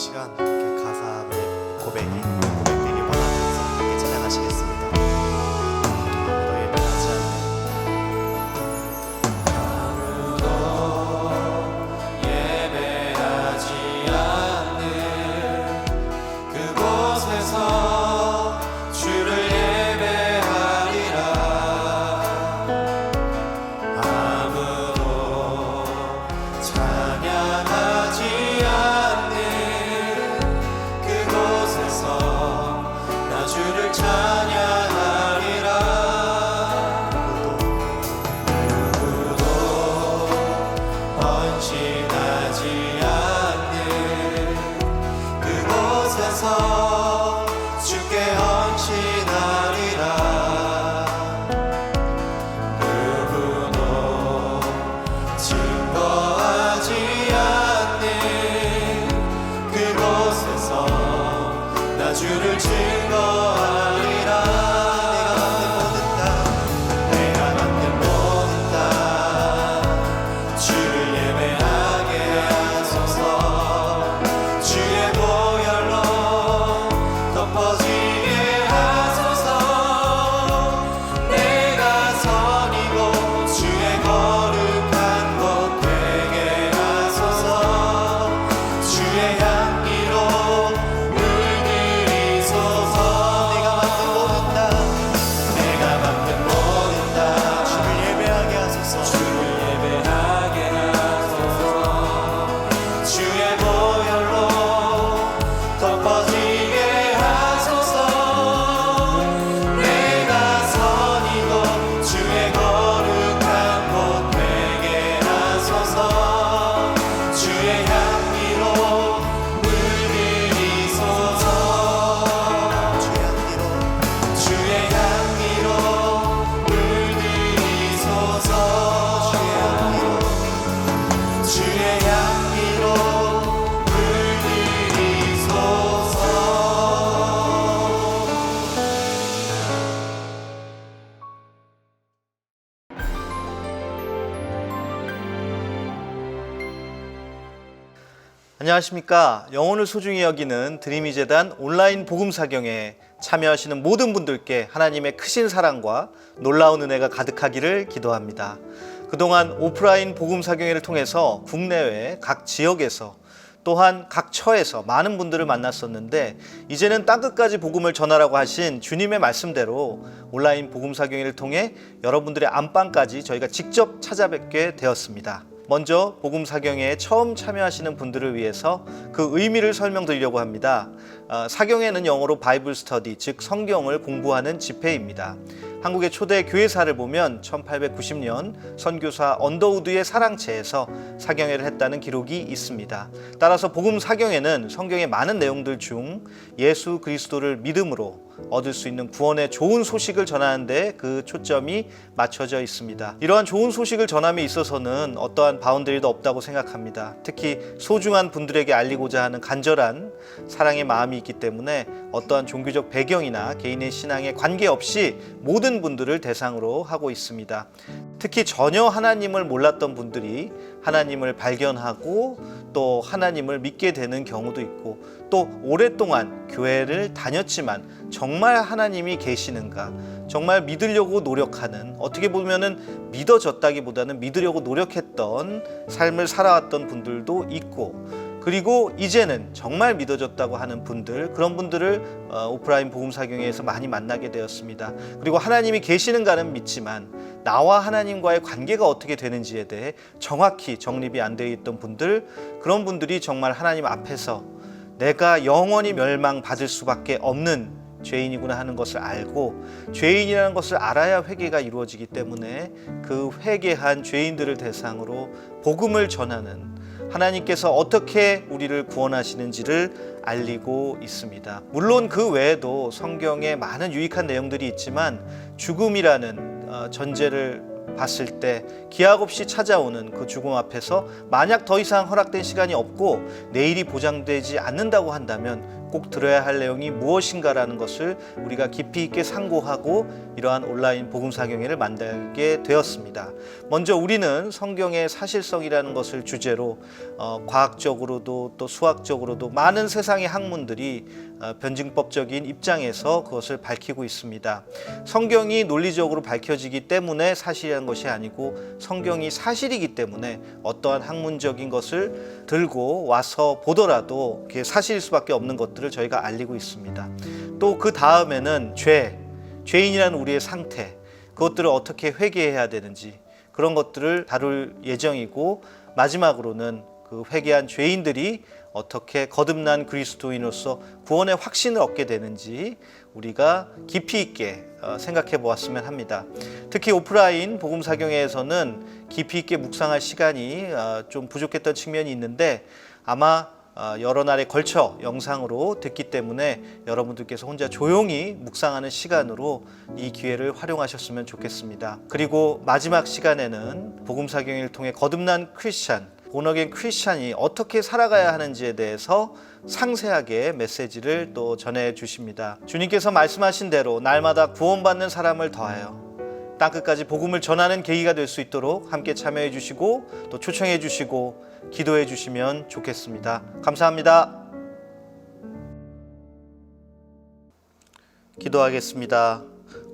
시간 함께 가사의 고백되길 원하면서 함께 찬양하시겠습니다. 아무도 예배하지 않는 그곳에서 주를 예배하리라. 아무도 찬양하지 않는 그곳에서 나 주를 찬양하리라. 누구도 헌신하지 않는 그곳에서 주께 헌신하리라. 누구도 증거하지 않는 그곳에서 나 주를 증거하리라. 내가 만든 모든 다 주를 예배하게 하소서. 주의 보혈로 덮어지게 하소서. 내가 선이고 주의 거룩한 곳 되게 하소서. 주의 향기로 물들이소서. 내가 만든 모든 다 주를 예배하게 하소서. 주를 예배하게 하소서. 주의 보혈로 덮어지게 하소서. 내가 선이고 주의 거룩한 곳 되게 하소서. 주의 향기로 물들이소서. 주의 향기로 물들이소서. 주의 향기로 물들이소서. 안녕하십니까. 영혼을 소중히 여기는 드림이 재단 온라인 복음 사경에 참여하시는 모든 분들께 하나님의 크신 사랑과 놀라운 은혜가 가득하기를 기도합니다. 그동안 오프라인 복음 사경회를 통해서 국내외 각 지역에서 또한 각 처에서 많은 분들을 만났었는데, 이제는 땅끝까지 복음을 전하라고 하신 주님의 말씀대로 온라인 복음 사경회를 통해 여러분들의 안방까지 저희가 직접 찾아뵙게 되었습니다. 먼저 복음 사경회에 처음 참여하시는 분들을 위해서 그 의미를 설명드리려고 합니다. 사경회는 영어로 바이블 스터디, 즉 성경을 공부하는 집회입니다. 한국의 초대 교회사를 보면 1890년 선교사 언더우드의 사랑채에서 사경회를 했다는 기록이 있습니다. 따라서 복음 사경회는 성경의 많은 내용들 중 예수 그리스도를 믿음으로 얻을 수 있는 구원의 좋은 소식을 전하는 데 그 초점이 맞춰져 있습니다. 이러한 좋은 소식을 전함에 있어서는 어떠한 바운더리도 없다고 생각합니다. 특히 소중한 분들에게 알리고자 하는 간절한 사랑의 마음이 있기 때문에 어떠한 종교적 배경이나 개인의 신앙에 관계없이 모든 분들을 대상으로 하고 있습니다. 특히 전혀 하나님을 몰랐던 분들이 하나님을 발견하고 또 하나님을 믿게 되는 경우도 있고, 또 오랫동안 교회를 다녔지만 정말 하나님이 계시는가, 정말 믿으려고 노력하는, 어떻게 보면은 믿어졌다기보다는 믿으려고 노력했던 삶을 살아왔던 분들도 있고, 그리고 이제는 정말 믿어졌다고 하는 분들, 그런 분들을 오프라인 복음 사경회에서 많이 만나게 되었습니다. 그리고 하나님이 계시는가는 믿지만 나와 하나님과의 관계가 어떻게 되는지에 대해 정확히 정립이 안 되어 있던 분들, 그런 분들이 정말 하나님 앞에서 내가 영원히 멸망받을 수밖에 없는 죄인이구나 하는 것을 알고, 죄인이라는 것을 알아야 회개가 이루어지기 때문에 그 회개한 죄인들을 대상으로 복음을 전하는, 하나님께서 어떻게 우리를 구원하시는지를 알리고 있습니다. 물론 그 외에도 성경에 많은 유익한 내용들이 있지만 죽음이라는 전제를 봤을 때 기약 없이 찾아오는 그 죽음 앞에서 만약 더 이상 허락된 시간이 없고 내일이 보장되지 않는다고 한다면 꼭 들어야 할 내용이 무엇인가라는 것을 우리가 깊이 있게 상고하고 이러한 온라인 복음사경회를 만들게 되었습니다. 먼저 우리는 성경의 사실성이라는 것을 주제로 과학적으로도 또 수학적으로도 많은 세상의 학문들이 변증법적인 입장에서 그것을 밝히고 있습니다. 성경이 논리적으로 밝혀지기 때문에 사실이라는 것이 아니고 성경이 사실이기 때문에 어떠한 학문적인 것을 들고 와서 보더라도 그게 사실일 수밖에 없는 것들을 저희가 알리고 있습니다. 또 그 다음에는 죄인이라는 우리의 상태, 그것들을 어떻게 회개해야 되는지 그런 것들을 다룰 예정이고, 마지막으로는 그 회개한 죄인들이 어떻게 거듭난 그리스도인으로서 구원의 확신을 얻게 되는지 우리가 깊이 있게 생각해 보았으면 합니다. 특히 오프라인 복음사경회에서는 깊이 있게 묵상할 시간이 좀 부족했던 측면이 있는데, 아마 여러 날에 걸쳐 영상으로 듣기 때문에 여러분들께서 혼자 조용히 묵상하는 시간으로 이 기회를 활용하셨으면 좋겠습니다. 그리고 마지막 시간에는 복음사경회를 통해 거듭난 크리스찬, 본어게인 크리스찬이 어떻게 살아가야 하는지에 대해서 상세하게 메시지를 또 전해 주십니다. 주님께서 말씀하신 대로 날마다 구원받는 사람을 더하여 땅끝까지 복음을 전하는 계기가 될 수 있도록 함께 참여해 주시고 또 초청해 주시고 기도해 주시면 좋겠습니다. 감사합니다. 기도하겠습니다.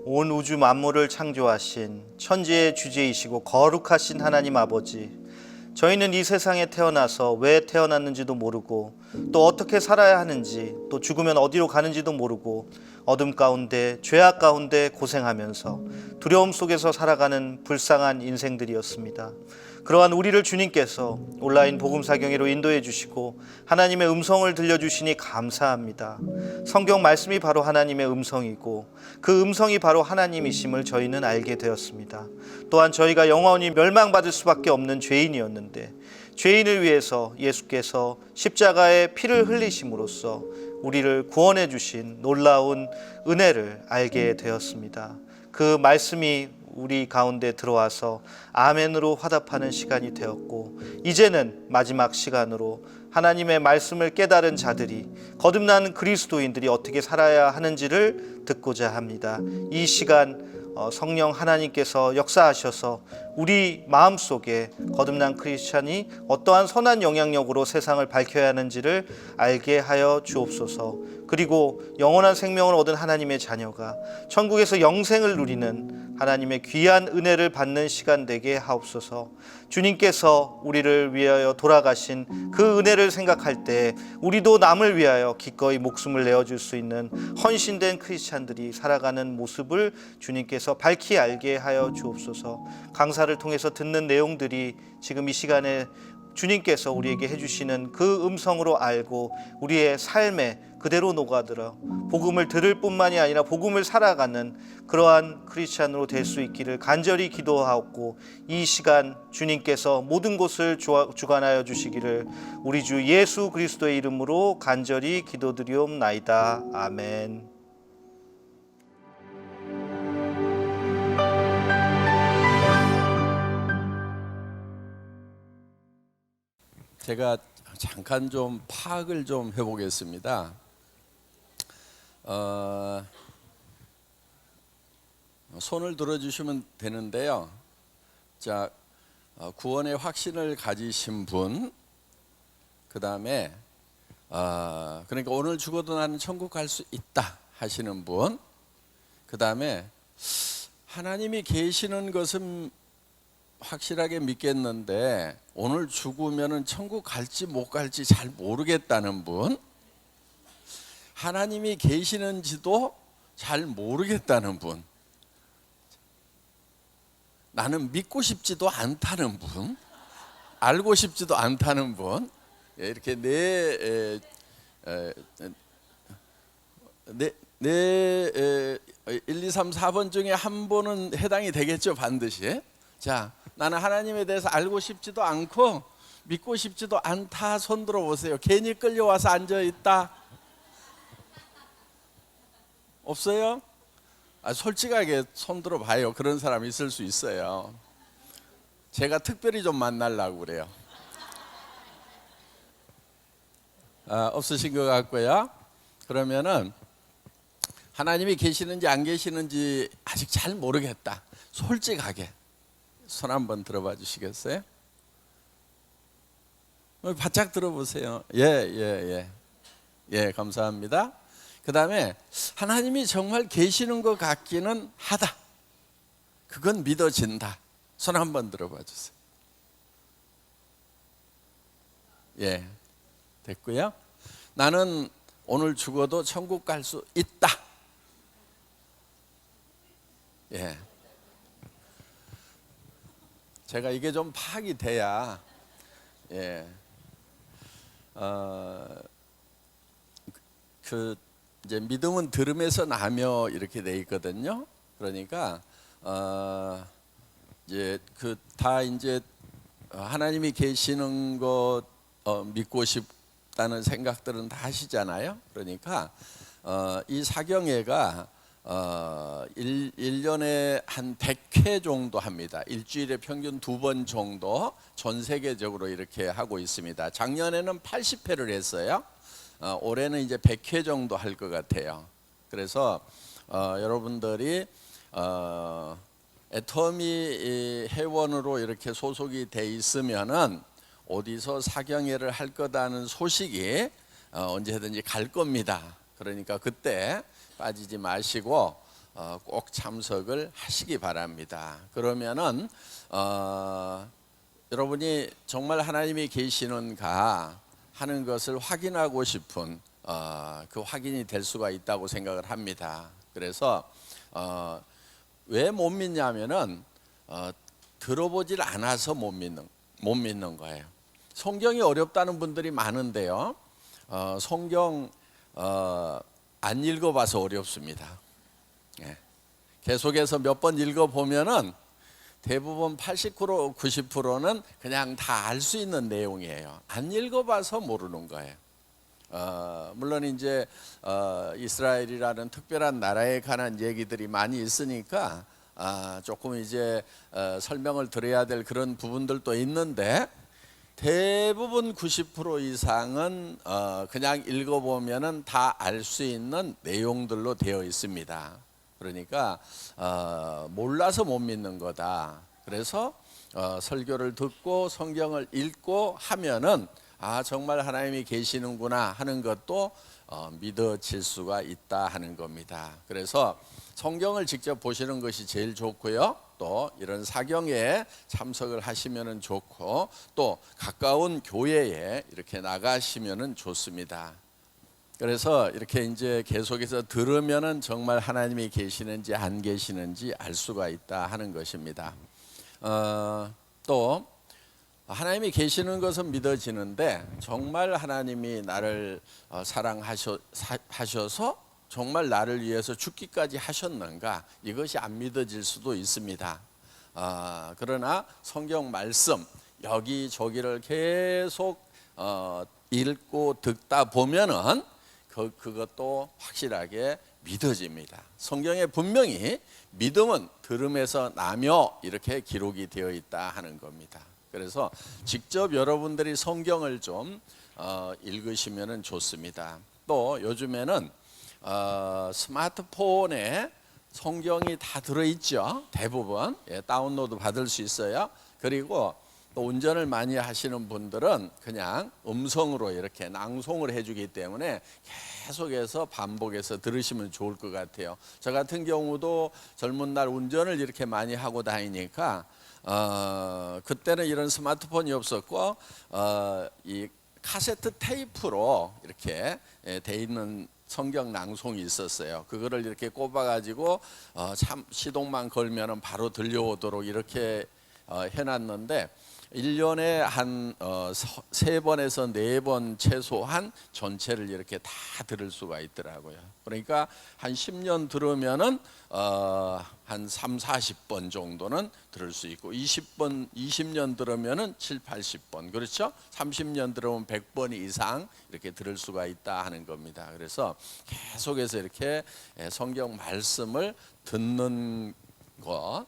온 우주 만물을 창조하신 천지의 주제이시고 거룩하신 하나님 아버지, 저희는 이 세상에 태어나서 왜 태어났는지도 모르고 또 어떻게 살아야 하는지, 또 죽으면 어디로 가는지도 모르고 어둠 가운데 죄악 가운데 고생하면서 두려움 속에서 살아가는 불쌍한 인생들이었습니다. 그러한 우리를 주님께서 온라인 복음사경회로 인도해 주시고 하나님의 음성을 들려주시니 감사합니다. 성경 말씀이 바로 하나님의 음성이고 그 음성이 바로 하나님이심을 저희는 알게 되었습니다. 또한 저희가 영원히 멸망받을 수밖에 없는 죄인이었는데 죄인을 위해서 예수께서 십자가에 피를 흘리심으로써 우리를 구원해 주신 놀라운 은혜를 알게 되었습니다. 그 말씀이 우리 가운데 들어와서 아멘으로 화답하는 시간이 되었고, 이제는 마지막 시간으로 하나님의 말씀을 깨달은 자들이, 거듭난 그리스도인들이 어떻게 살아야 하는지를 듣고자 합니다. 이 시간 성령 하나님께서 역사하셔서 우리 마음속에 거듭난 크리스찬이 어떠한 선한 영향력으로 세상을 밝혀야 하는지를 알게 하여 주옵소서. 그리고 영원한 생명을 얻은 하나님의 자녀가 천국에서 영생을 누리는 하나님의 귀한 은혜를 받는 시간 되게 하옵소서. 주님께서 우리를 위하여 돌아가신 그 은혜를 생각할 때 우리도 남을 위하여 기꺼이 목숨을 내어줄 수 있는 헌신된 크리스찬들이 살아가는 모습을 주님께서 밝히 알게 하여 주옵소서. 강사를 통해서 듣는 내용들이 지금 이 시간에 주님께서 우리에게 해주시는 그 음성으로 알고 우리의 삶에 그대로 녹아들어 복음을 들을 뿐만이 아니라 복음을 살아가는 그러한 크리스찬으로 될 수 있기를 간절히 기도하옵고, 이 시간 주님께서 모든 것을 주관하여 주시기를 우리 주 예수 그리스도의 이름으로 간절히 기도드리옵나이다. 아멘. 제가 잠깐 좀 파악을 좀 해보겠습니다. 손을 들어주시면 되는데요. 자, 구원의 확신을 가지신 분, 그 다음에 그러니까 오늘 죽어도 나는 천국 갈 수 있다 하시는 분, 그 다음에 하나님이 계시는 것은 확실하게 믿겠는데 오늘 죽으면은 천국 갈지 못 갈지 잘 모르겠다는 분, 하나님이 계시는지도 잘 모르겠다는 분, 나는 믿고 싶지도 않다는 분, 알고 싶지도 않다는 분, 이렇게 1, 2, 3, 4번 중에 한 번은 해당이 되겠죠, 반드시. 자, 나는 하나님에 대해서 알고 싶지도 않고 믿고 싶지도 않다. 손 들어보세요. 괜히 끌려와서 앉아있다. 없어요? 솔직하게 손 들어봐요. 그런 사람 있을 수 있어요. 제가 특별히 좀 만나려고 그래요. 없으신 것 같고요. 그러면은 하나님이 계시는지 안 계시는지 아직 잘 모르겠다. 솔직하게 손 한번 들어봐 주시겠어요? 바짝 들어보세요. 예, 감사합니다. 그 다음에 하나님이 정말 계시는 것 같기는 하다. 그건 믿어진다. 손 한번 들어봐 주세요. 예, 됐고요. 나는 오늘 죽어도 천국 갈 수 있다. 예. 제가 이게 좀 파악이 돼야, 예. 그 이제 믿음은 들음에서 나며 이렇게 돼 있거든요. 그러니까 이제 그 다 이제 하나님이 계시는 것 믿고 싶다는 생각들은 다 하시잖아요. 그러니까 이 사경회가 1년에 한 100회 정도 합니다. 일주일에 평균 2번 정도 전 세계적으로 이렇게 하고 있습니다. 작년에는 80회를 했어요. 올해는 이제 100회 정도 할 것 같아요. 그래서 여러분들이 애터미 회원으로 이렇게 소속이 돼 있으면은 어디서 사경회를 할 거다는 소식이 언제든지 갈 겁니다. 그러니까 그때 빠지지 마시고 꼭 참석을 하시기 바랍니다. 그러면은 여러분이 정말 하나님이 계시는가 하는 것을 확인하고 싶은 그 확인이 될 수가 있다고 생각을 합니다. 그래서 왜 못 믿냐면은 들어보질 않아서 못 믿는 거예요. 성경이 어렵다는 분들이 많은데요. 성경 안 읽어봐서 어렵습니다. 예. 계속해서 몇 번 읽어보면은 대부분 80% 90%는 그냥 다 알 수 있는 내용이에요. 안 읽어봐서 모르는 거예요. 물론 이제 이스라엘이라는 특별한 나라에 관한 얘기들이 많이 있으니까 조금 이제 설명을 드려야 될 그런 부분들도 있는데 대부분 90% 이상은 그냥 읽어보면은 다 알 수 있는 내용들로 되어 있습니다. 그러니까 몰라서 못 믿는 거다. 그래서 설교를 듣고 성경을 읽고 하면은 정말 하나님이 계시는구나 하는 것도 믿어질 수가 있다 하는 겁니다. 그래서 성경을 직접 보시는 것이 제일 좋고요. 또 이런 사경에 참석을 하시면은 좋고 또 가까운 교회에 이렇게 나가시면은 좋습니다. 그래서 이렇게 이제 계속해서 들으면은 정말 하나님이 계시는지 안 계시는지 알 수가 있다 하는 것입니다. 또 하나님이 계시는 것은 믿어지는데 정말 하나님이 나를 사랑하셔서 정말 나를 위해서 죽기까지 하셨는가 이것이 안 믿어질 수도 있습니다. 그러나 성경 말씀 여기저기를 계속 읽고 듣다 보면은 그것도 확실하게 믿어집니다. 성경에 분명히 믿음은 들음에서 나며 이렇게 기록이 되어 있다 하는 겁니다. 그래서 직접 여러분들이 성경을 좀 읽으시면 좋습니다. 또 요즘에는 스마트폰에 성경이 다 들어있죠. 대부분 다운로드 받을 수 있어요. 그리고 또 운전을 많이 하시는 분들은 그냥 음성으로 이렇게 낭송을 해주기 때문에 계속해서 반복해서 들으시면 좋을 것 같아요. 저 같은 경우도 젊은 날 운전을 이렇게 많이 하고 다니니까 그때는 이런 스마트폰이 없었고 이 카세트 테이프로 이렇게 돼 있는 성경 낭송이 있었어요. 그거를 이렇게 꼽아가지고 참 시동만 걸면은 바로 들려오도록 이렇게 해놨는데 1년에 한 3번에서 4번 최소한 전체를 이렇게 다 들을 수가 있더라고요. 그러니까 한 10년 들으면은 한 3, 40번 정도는 들을 수 있고 20년 들으면은 7, 80번 그렇죠? 30년 들으면 100번 이상 이렇게 들을 수가 있다 하는 겁니다. 그래서 계속해서 이렇게 성경 말씀을 듣는 거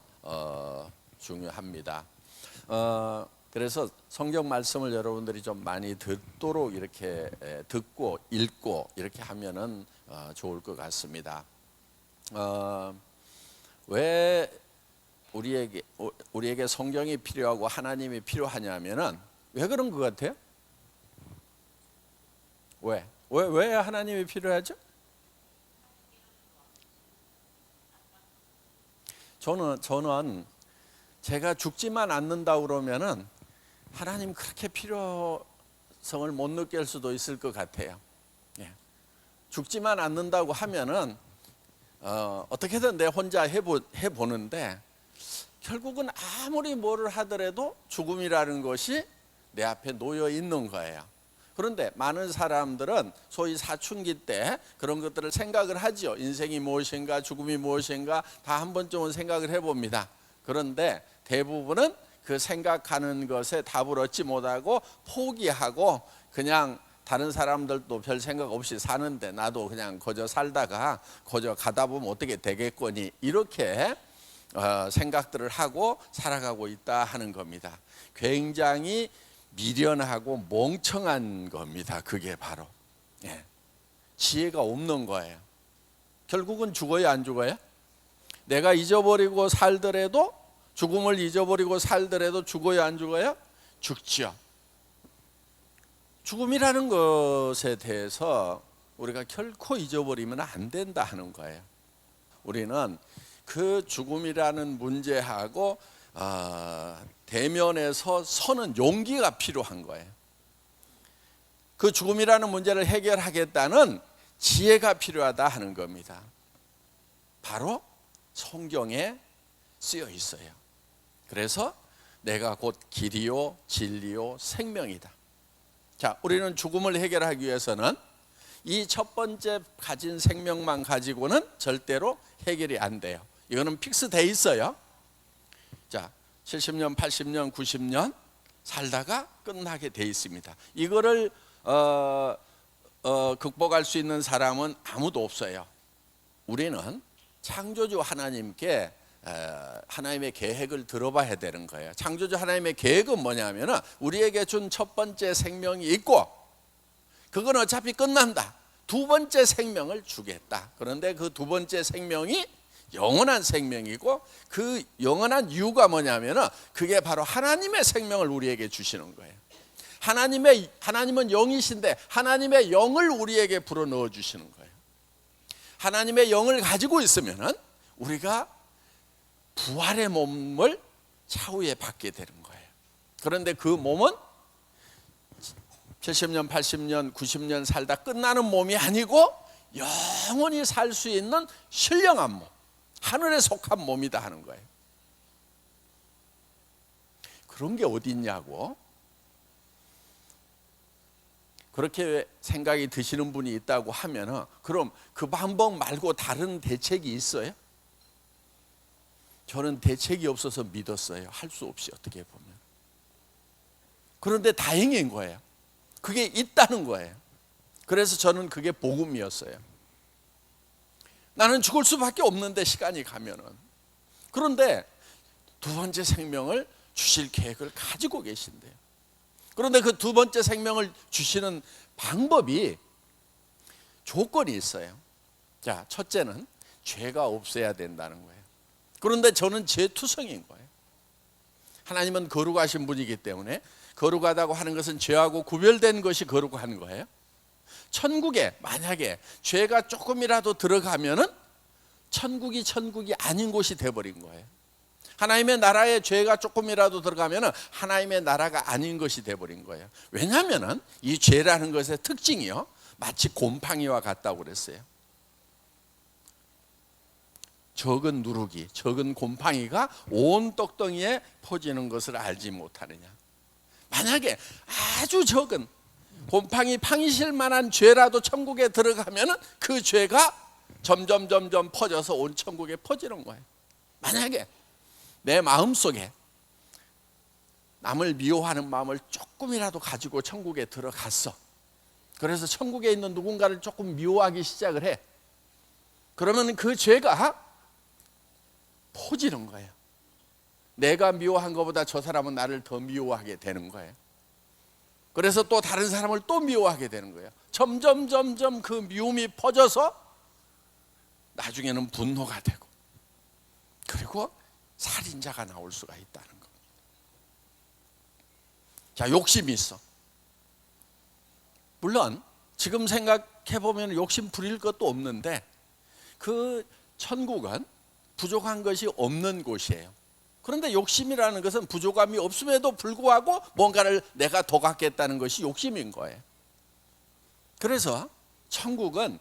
중요합니다. 그래서 성경 말씀을 여러분들이 좀 많이 듣도록 이렇게 듣고 읽고 이렇게 하면은 좋을 것 같습니다. 왜 우리에게 성경이 필요하고 하나님이 필요하냐면은 왜 그런 것 같아요? 왜 하나님이 필요하죠? 저는 제가 죽지만 않는다 그러면은 하나님 그렇게 필요성을 못 느낄 수도 있을 것 같아요. 예. 죽지만 않는다고 하면은 어떻게든 내 혼자 해보는데 결국은 아무리 뭐를 하더라도 죽음이라는 것이 내 앞에 놓여 있는 거예요. 그런데 많은 사람들은 소위 사춘기 때 그런 것들을 생각을 하죠. 인생이 무엇인가, 죽음이 무엇인가 다 한 번쯤은 생각을 해봅니다. 그런데 대부분은 그 생각하는 것에 답을 얻지 못하고 포기하고 그냥 다른 사람들도 별 생각 없이 사는데 나도 그냥 거저 살다가 거저 가다 보면 어떻게 되겠거니 이렇게 생각들을 하고 살아가고 있다 하는 겁니다. 굉장히 미련하고 멍청한 겁니다. 그게 바로 지혜가 없는 거예요. 결국은 죽어요, 안 죽어요? 내가 잊어버리고 살더라도, 죽음을 잊어버리고 살더라도 죽어요, 안 죽어요? 죽죠. 죽음이라는 것에 대해서 우리가 결코 잊어버리면 안 된다 하는 거예요. 우리는 그 죽음이라는 문제하고 대면에서 서는 용기가 필요한 거예요. 그 죽음이라는 문제를 해결하겠다는 지혜가 필요하다 하는 겁니다. 바로 성경에 쓰여 있어요. 그래서 내가 곧 길이요 진리요 생명이다. 자, 우리는 죽음을 해결하기 위해서는 이 첫 번째 가진 생명만 가지고는 절대로 해결이 안 돼요. 이거는 픽스돼 있어요. 자, 70년, 80년, 90년 살다가 끝나게 돼 있습니다. 이거를 극복할 수 있는 사람은 아무도 없어요. 우리는 창조주 하나님께 하나님의 계획을 들어봐야 되는 거예요. 창조주 하나님의 계획은 뭐냐면은 우리에게 준 첫 번째 생명이 있고 그건 어차피 끝난다. 두 번째 생명을 주겠다. 그런데 그 두 번째 생명이 영원한 생명이고 그 영원한 이유가 뭐냐면은 그게 바로 하나님의 생명을 우리에게 주시는 거예요. 하나님은 영이신데 하나님의 영을 우리에게 불어넣어 주시는 거예요. 하나님의 영을 가지고 있으면은 우리가 부활의 몸을 차후에 받게 되는 거예요. 그런데 그 몸은 70년, 80년, 90년 살다 끝나는 몸이 아니고 영원히 살 수 있는 신령한 몸, 하늘에 속한 몸이다 하는 거예요. 그런 게 어디 있냐고. 그렇게 생각이 드시는 분이 있다고 하면은 그럼 그 방법 말고 다른 대책이 있어요? 저는 대책이 없어서 믿었어요. 할 수 없이 어떻게 보면. 그런데 다행인 거예요. 그게 있다는 거예요. 그래서 저는 그게 복음이었어요. 나는 죽을 수밖에 없는데 시간이 가면은. 그런데 두 번째 생명을 주실 계획을 가지고 계신대요. 그런데 그 두 번째 생명을 주시는 방법이 조건이 있어요. 자, 첫째는 죄가 없어야 된다는 거예요. 그런데 저는 죄투성인 거예요. 하나님은 거룩하신 분이기 때문에 거룩하다고 하는 것은 죄하고 구별된 것이 거룩한 거예요. 천국에 만약에 죄가 조금이라도 들어가면은 천국이 아닌 곳이 돼버린 거예요. 하나님의 나라에 죄가 조금이라도 들어가면은 하나님의 나라가 아닌 것이 돼버린 거예요. 왜냐하면은 이 죄라는 것의 특징이요, 마치 곰팡이와 같다고 그랬어요. 적은 누룩이, 적은 곰팡이가 온 떡덩이에 퍼지는 것을 알지 못하느냐. 만약에 아주 적은 곰팡이 팡이실 만한 죄라도 천국에 들어가면은 그 죄가 점점 퍼져서 온 천국에 퍼지는 거예요. 만약에 내 마음속에 남을 미워하는 마음을 조금이라도 가지고 천국에 들어갔어. 그래서 천국에 있는 누군가를 조금 미워하기 시작을 해. 그러면 그 죄가 퍼지는 거예요. 내가 미워한 것보다 저 사람은 나를 더 미워하게 되는 거예요. 그래서 또 다른 사람을 또 미워하게 되는 거예요. 점점 그 미움이 퍼져서 나중에는 분노가 되고, 그리고 살인자가 나올 수가 있다는 겁니다. 자, 욕심이 있어. 물론 지금 생각해 보면 욕심 부릴 것도 없는데, 그 천국은 부족한 것이 없는 곳이에요. 그런데 욕심이라는 것은 부족함이 없음에도 불구하고 뭔가를 내가 더 갖겠다는 것이 욕심인 거예요. 그래서 천국은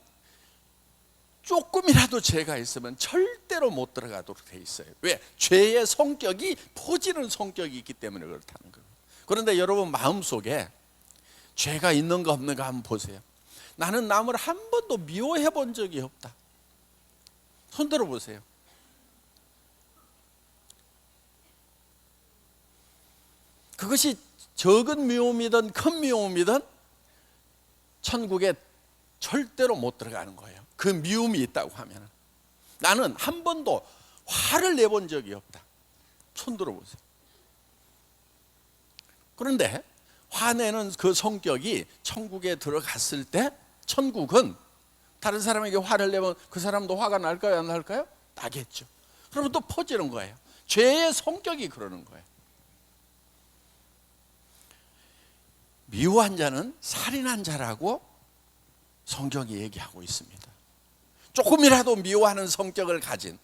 조금이라도 죄가 있으면 절대로 못 들어가도록 돼 있어요. 왜? 죄의 성격이 퍼지는 성격이 있기 때문에 그렇다는 거예요. 그런데 여러분 마음속에 죄가 있는가 없는가 한번 보세요. 나는 남을 한 번도 미워해 본 적이 없다. 손 들어 보세요. 그것이 적은 미움이든 큰 미움이든 천국에 절대로 못 들어가는 거예요. 그 미움이 있다고 하면. 나는 한 번도 화를 내본 적이 없다. 손 들어보세요. 그런데 화내는 그 성격이 천국에 들어갔을 때, 천국은 다른 사람에게 화를 내면 그 사람도 화가 날까요, 안 날까요? 나겠죠. 그러면 또 퍼지는 거예요. 죄의 성격이 그러는 거예요. 미워한 자는 살인한 자라고 성경이 얘기하고 있습니다. 조금이라도 미워하는 성격을 가진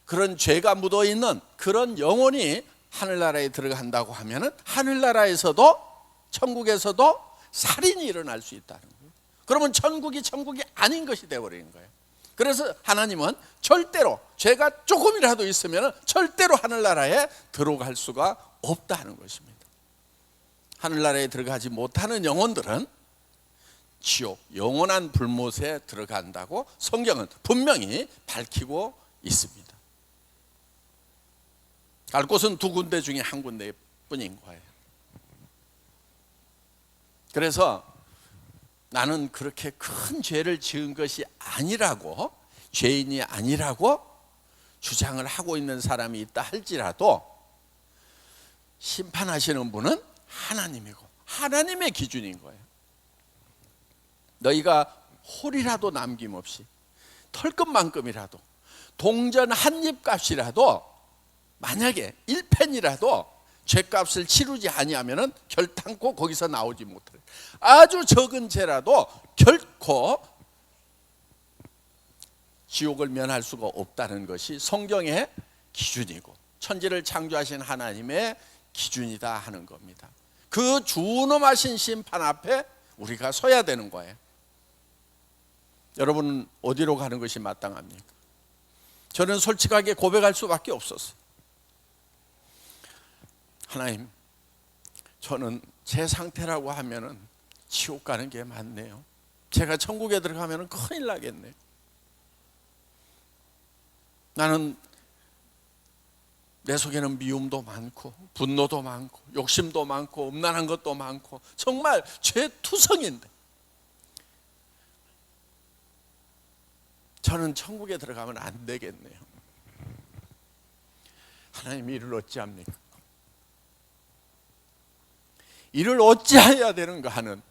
그런 죄가 묻어있는 그런 영혼이 하늘나라에 들어간다고 하면 하늘나라에서도, 천국에서도 살인이 일어날 수 있다는 거예요. 그러면 천국이 아닌 것이 되어버리는 거예요. 그래서 하나님은 절대로 죄가 조금이라도 있으면 절대로 하늘나라에 들어갈 수가 없다는 것입니다. 하늘나라에 들어가지 못하는 영혼들은 지옥, 영원한 불못에 들어간다고 성경은 분명히 밝히고 있습니다. 갈 곳은 두 군데 중에 한 군데뿐인 거예요. 그래서 나는 그렇게 큰 죄를 지은 것이 아니라고, 죄인이 아니라고 주장을 하고 있는 사람이 있다 할지라도 심판하시는 분은 하나님이고 하나님의 기준인 거예요. 너희가 홀이라도 남김없이, 털끝만큼이라도, 동전 한 입값이라도, 만약에 1펜이라도 죄값을 치르지 아니하면 결탄코 거기서 나오지 못해. 아주 적은 죄라도 결코 지옥을 면할 수가 없다는 것이 성경의 기준이고 천지를 창조하신 하나님의 기준이다 하는 겁니다. 그 준엄하신 심판 앞에 우리가 서야 되는 거예요. 여러분은 어디로 가는 것이 마땅합니까? 저는 솔직하게 고백할 수밖에 없었어요. 하나님, 저는 제 상태라고 하면은 지옥 가는 게 맞네요. 제가 천국에 들어가면은 큰일 나겠네요. 나는 내 속에는 미움도 많고 분노도 많고 욕심도 많고 음란한 것도 많고 정말 죄투성인데 저는 천국에 들어가면 안 되겠네요. 하나님, 이를 어찌합니까? 이를 어찌해야 되는가 하는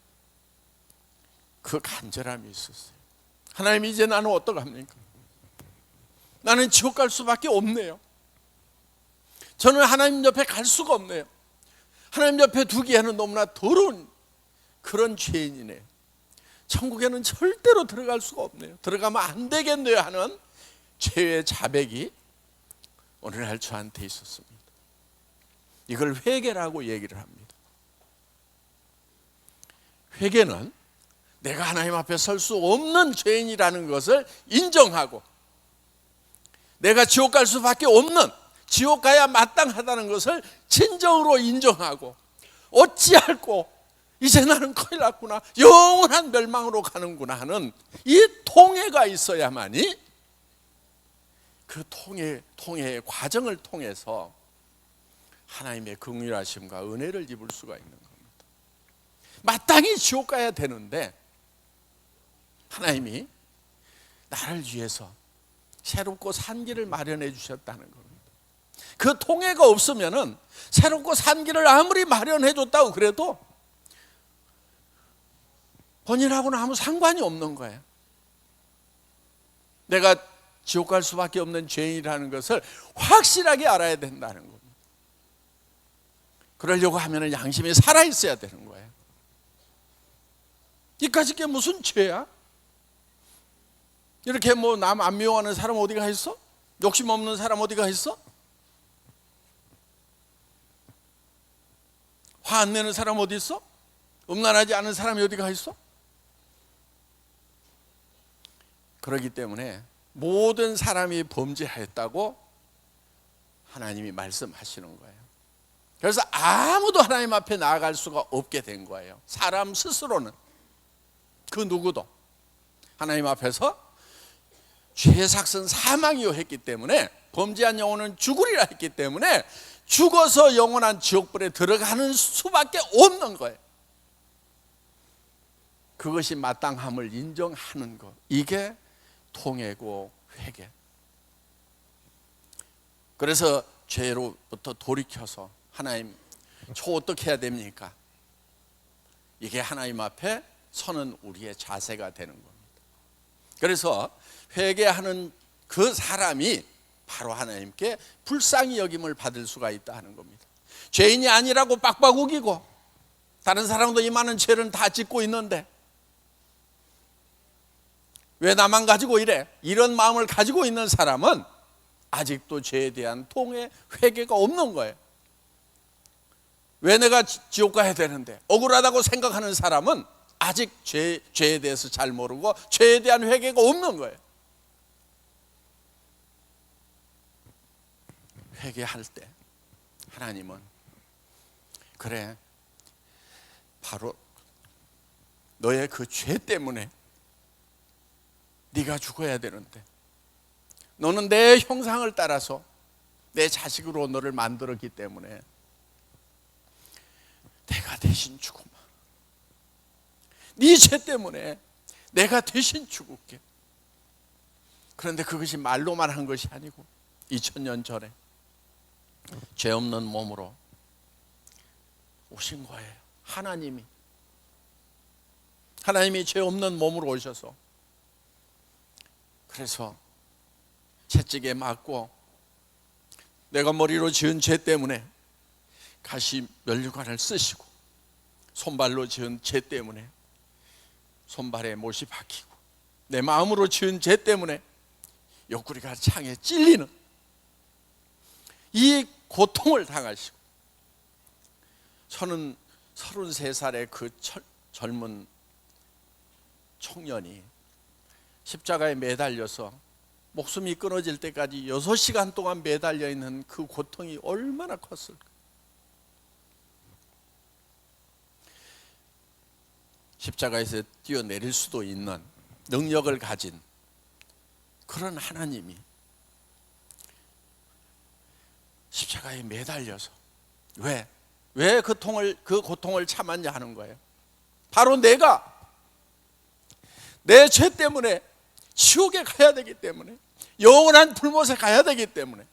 그 간절함이 있었어요. 하나님, 이제 나는 어떡합니까? 나는 지옥 갈 수밖에 없네요. 저는 하나님 옆에 갈 수가 없네요. 하나님 옆에 두기에는 너무나 더러운 그런 죄인이네요. 천국에는 절대로 들어갈 수가 없네요. 들어가면 안 되겠네요 하는 죄의 자백이 오늘날 저한테 있었습니다. 이걸 회개라고 얘기를 합니다. 회개는 내가 하나님 앞에 설 수 없는 죄인이라는 것을 인정하고 내가 지옥 갈 수밖에 없는, 지옥 가야 마땅하다는 것을 진정으로 인정하고 어찌할꼬 이제 나는 큰일 났구나, 영원한 멸망으로 가는구나 하는 이 통해가 있어야만이 그 통해의 과정을 통해서 하나님의 긍휼하심과 은혜를 입을 수가 있는 겁니다. 마땅히 지옥 가야 되는데 하나님이 나를 위해서 새롭고 산 길을 마련해 주셨다는 겁니다. 그 통해가 없으면은 새롭고 산 길을 아무리 마련해 줬다고 그래도 본인하고는 아무 상관이 없는 거예요. 내가 지옥 갈 수밖에 없는 죄인이라는 것을 확실하게 알아야 된다는 겁니다. 그러려고 하면 양심이 살아있어야 되는 거예요. 이까짓 게 무슨 죄야? 이렇게 뭐 남 안 미워하는 사람 어디가 있어? 욕심 없는 사람 어디가 있어? 화 안 내는 사람 어디 있어? 음란하지 않은 사람이 어디가 있어? 그렇기 때문에 모든 사람이 범죄하였다고 하나님이 말씀하시는 거예요. 그래서 아무도 하나님 앞에 나아갈 수가 없게 된 거예요. 사람 스스로는, 그 누구도 하나님 앞에서 죄삭은 사망이요 했기 때문에, 범죄한 영혼은 죽으리라 했기 때문에 죽어서 영원한 지옥불에 들어가는 수밖에 없는 거예요. 그것이 마땅함을 인정하는 것, 이게 통회고 회개. 그래서 죄로부터 돌이켜서 하나님, 저 어떻게 해야 됩니까? 이게 하나님 앞에 서는 우리의 자세가 되는 겁니다. 그래서 회개하는 그 사람이 바로 하나님께 불쌍히 여김을 받을 수가 있다 하는 겁니다. 죄인이 아니라고 빡빡 우기고 다른 사람도 이 많은 죄를 다 짓고 있는데 왜 나만 가지고 이래? 이런 마음을 가지고 있는 사람은 아직도 죄에 대한 통회, 회개가 없는 거예요. 왜 내가 지옥 가야 되는데? 억울하다고 생각하는 사람은 아직 죄에 대해서 잘 모르고 죄에 대한 회개가 없는 거예요. 회개할 때 하나님은, 그래, 바로 너의 그 죄 때문에 네가 죽어야 되는데 너는 내 형상을 따라서 내 자식으로 너를 만들었기 때문에 내가 대신 죽으마. 네 죄 때문에 내가 대신 죽을게. 그런데 그것이 말로만 한 것이 아니고 2000년 전에 죄 없는 몸으로 오신 거예요. 하나님이 죄 없는 몸으로 오셔서, 그래서 채찍에 맞고 내가 머리로 지은 죄 때문에 가시 면류관을 쓰시고, 손발로 지은 죄 때문에 손발에 못이 박히고, 내 마음으로 지은 죄 때문에 옆구리가 창에 찔리는 이 고통을 당하시고, 저는 33살의 그 젊은 청년이 십자가에 매달려서 목숨이 끊어질 때까지 6시간 동안 매달려 있는 그 고통이 얼마나 컸을까. 십자가에서 뛰어내릴 수도 있는 능력을 가진 그런 하나님이 십자가에 매달려서 왜 그 고통을 참았냐 하는 거예요. 바로 내가 내 죄 때문에 지옥에 가야 되기 때문에, 영원한 불못에 가야 되기 때문에,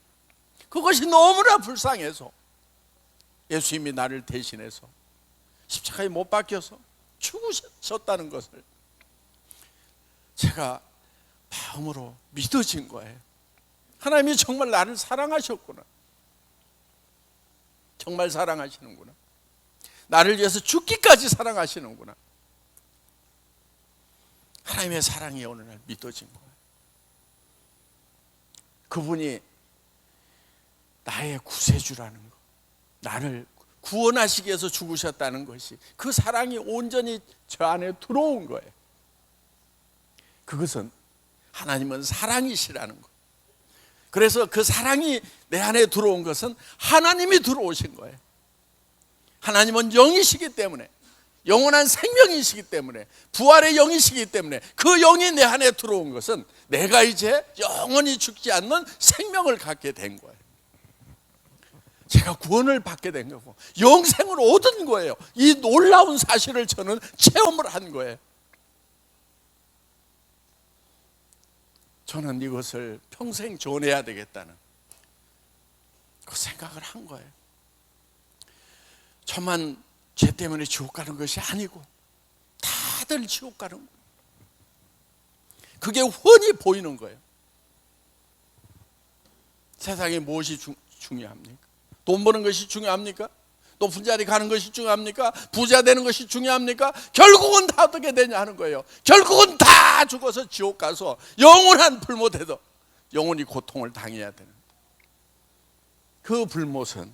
그것이 너무나 불쌍해서 예수님이 나를 대신해서 십자가에 못 박혀서 죽으셨다는 것을 제가 마음으로 믿어진 거예요. 하나님이 정말 나를 사랑하셨구나. 정말 사랑하시는구나. 나를 위해서 죽기까지 사랑하시는구나. 하나님의 사랑이 어느 날 믿어진 거예요. 그분이 나의 구세주라는 것, 나를 구원하시기 위해서 죽으셨다는 것이, 그 사랑이 온전히 저 안에 들어온 거예요. 그것은 하나님은 사랑이시라는 것. 그래서 그 사랑이 내 안에 들어온 것은 하나님이 들어오신 거예요. 하나님은 영이시기 때문에, 영원한 생명이시기 때문에, 부활의 영이시기 때문에, 그 영이 내 안에 들어온 것은 내가 이제 영원히 죽지 않는 생명을 갖게 된 거예요. 제가 구원을 받게 된 거고 영생을 얻은 거예요. 이 놀라운 사실을 저는 체험을 한 거예요. 저는 이것을 평생 전해야 되겠다는, 그 생각을 한 거예요. 저만 죄 때문에 지옥 가는 것이 아니고 다들 지옥 가는 거예요. 그게 훤히 보이는 거예요. 세상에 무엇이 중요합니까? 돈 버는 것이 중요합니까? 높은 자리 가는 것이 중요합니까? 부자 되는 것이 중요합니까? 결국은 다 어떻게 되냐 하는 거예요. 결국은 다 죽어서 지옥 가서 영원한 불못에도 영원히 고통을 당해야 되는, 그 불못은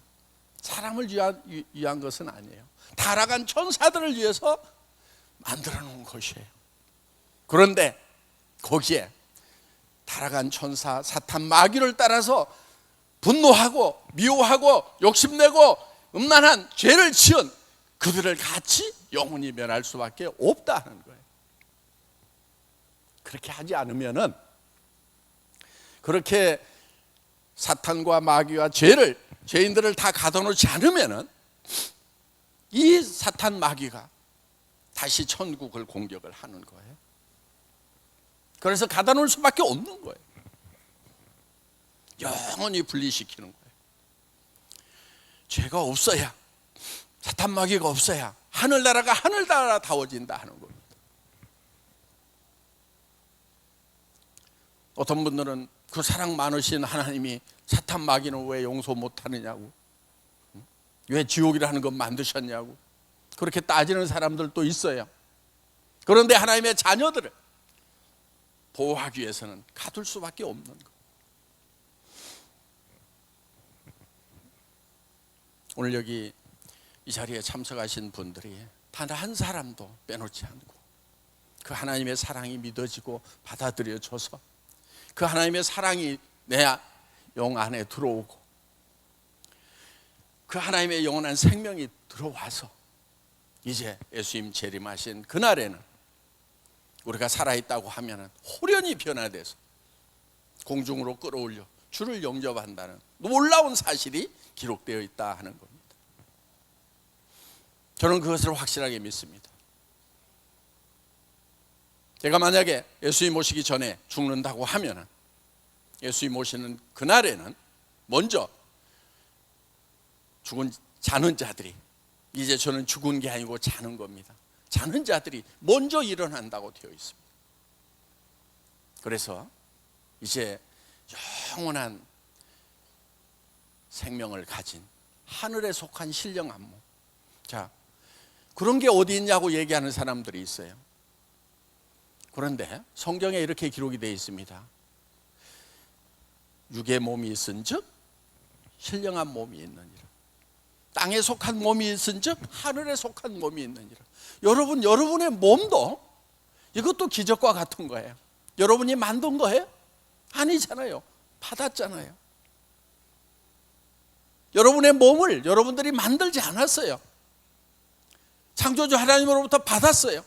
사람을 위한 것은 아니에요. 타락한 천사들을 위해서 만들어 놓은 것이에요. 그런데 거기에 타락한 천사 사탄 마귀를 따라서 분노하고 미워하고 욕심내고 음란한 죄를 지은 그들을 같이 영원히 멸할 수밖에 없다 하는 거예요. 그렇게 하지 않으면은, 그렇게 사탄과 마귀와 죄인들을 다 가둬놓지 않으면은 이 사탄 마귀가 다시 천국을 공격을 하는 거예요. 그래서 가둬놓을 수밖에 없는 거예요. 영원히 분리시키는 거예요. 죄가 없어야, 사탄 마귀가 없어야 하늘나라가 하늘나라다워진다 하는 겁니다. 어떤 분들은 그 사랑 많으신 하나님이 사탄 마귀는 왜 용서 못하느냐고, 왜 지옥이라는 것 만드셨냐고 그렇게 따지는 사람들도 있어요. 그런데 하나님의 자녀들을 보호하기 위해서는 가둘 수밖에 없는 거예요. 오늘 여기 이 자리에 참석하신 분들이 단 한 사람도 빼놓지 않고 그 하나님의 사랑이 믿어지고 받아들여져서 그 하나님의 사랑이 내 영 안에 들어오고 그 하나님의 영원한 생명이 들어와서 이제 예수님 재림하신 그날에는 우리가 살아있다고 하면 호련히 변화돼서 공중으로 끌어올려 주를 영접한다는 놀라운 사실이 기록되어 있다 하는 겁니다. 저는 그것을 확실하게 믿습니다. 제가 만약에 예수님 모시기 전에 죽는다고 하면 예수님 모시는 그날에는 먼저 죽은 자는 자들이, 이제 저는 죽은 게 아니고 자는 겁니다. 자는 자들이 먼저 일어난다고 되어 있습니다. 그래서 이제 영원한 생명을 가진 하늘에 속한 신령한 몸, 자, 그런 게 어디 있냐고 얘기하는 사람들이 있어요. 그런데 성경에 이렇게 기록이 되어 있습니다. 육의 몸이 있은즉 신령한 몸이 있느니라. 땅에 속한 몸이 있은즉 하늘에 속한 몸이 있느니라. 여러분의 몸도 이것도 기적과 같은 거예요. 여러분이 만든 거예요? 아니잖아요. 받았잖아요. 여러분의 몸을 여러분들이 만들지 않았어요. 창조주 하나님으로부터 받았어요.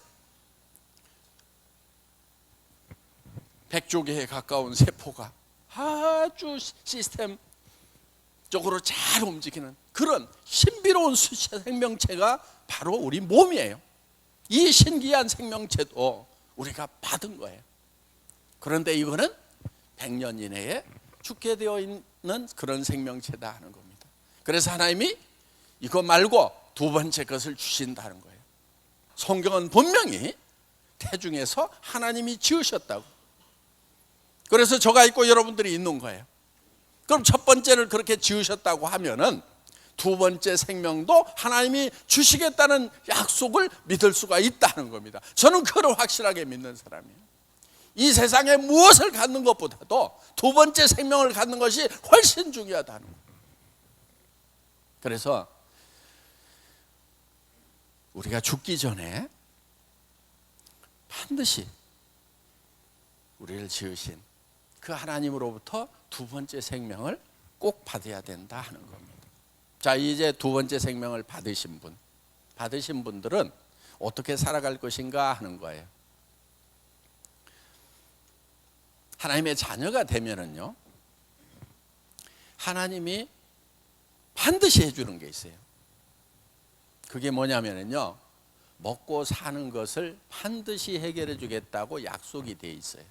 100조 개에 가까운 세포가 아주 시스템적으로 잘 움직이는 그런 신비로운 생명체가 바로 우리 몸이에요. 이 신기한 생명체도 우리가 받은 거예요. 그런데 이거는 100년 이내에 죽게 되어 있는 그런 생명체다 하는 겁니다. 그래서 하나님이 이거 말고 두 번째 것을 주신다는 거예요. 성경은 분명히 태중에서 하나님이 지으셨다고. 그래서 저가 있고 여러분들이 있는 거예요. 그럼 첫 번째를 그렇게 지으셨다고 하면은 두 번째 생명도 하나님이 주시겠다는 약속을 믿을 수가 있다는 겁니다. 저는 그걸 확실하게 믿는 사람이에요. 이 세상에 무엇을 갖는 것보다도 두 번째 생명을 갖는 것이 훨씬 중요하다는 거예요. 그래서 우리가 죽기 전에 반드시 우리를 지으신 그 하나님으로부터 두 번째 생명을 꼭 받아야 된다 하는 겁니다. 자, 이제 두 번째 생명을 받으신 분들은 어떻게 살아갈 것인가 하는 거예요. 하나님의 자녀가 되면은요, 하나님이 반드시 해주는 게 있어요. 그게 뭐냐면요, 먹고 사는 것을 반드시 해결해 주겠다고 약속이 돼 있어요.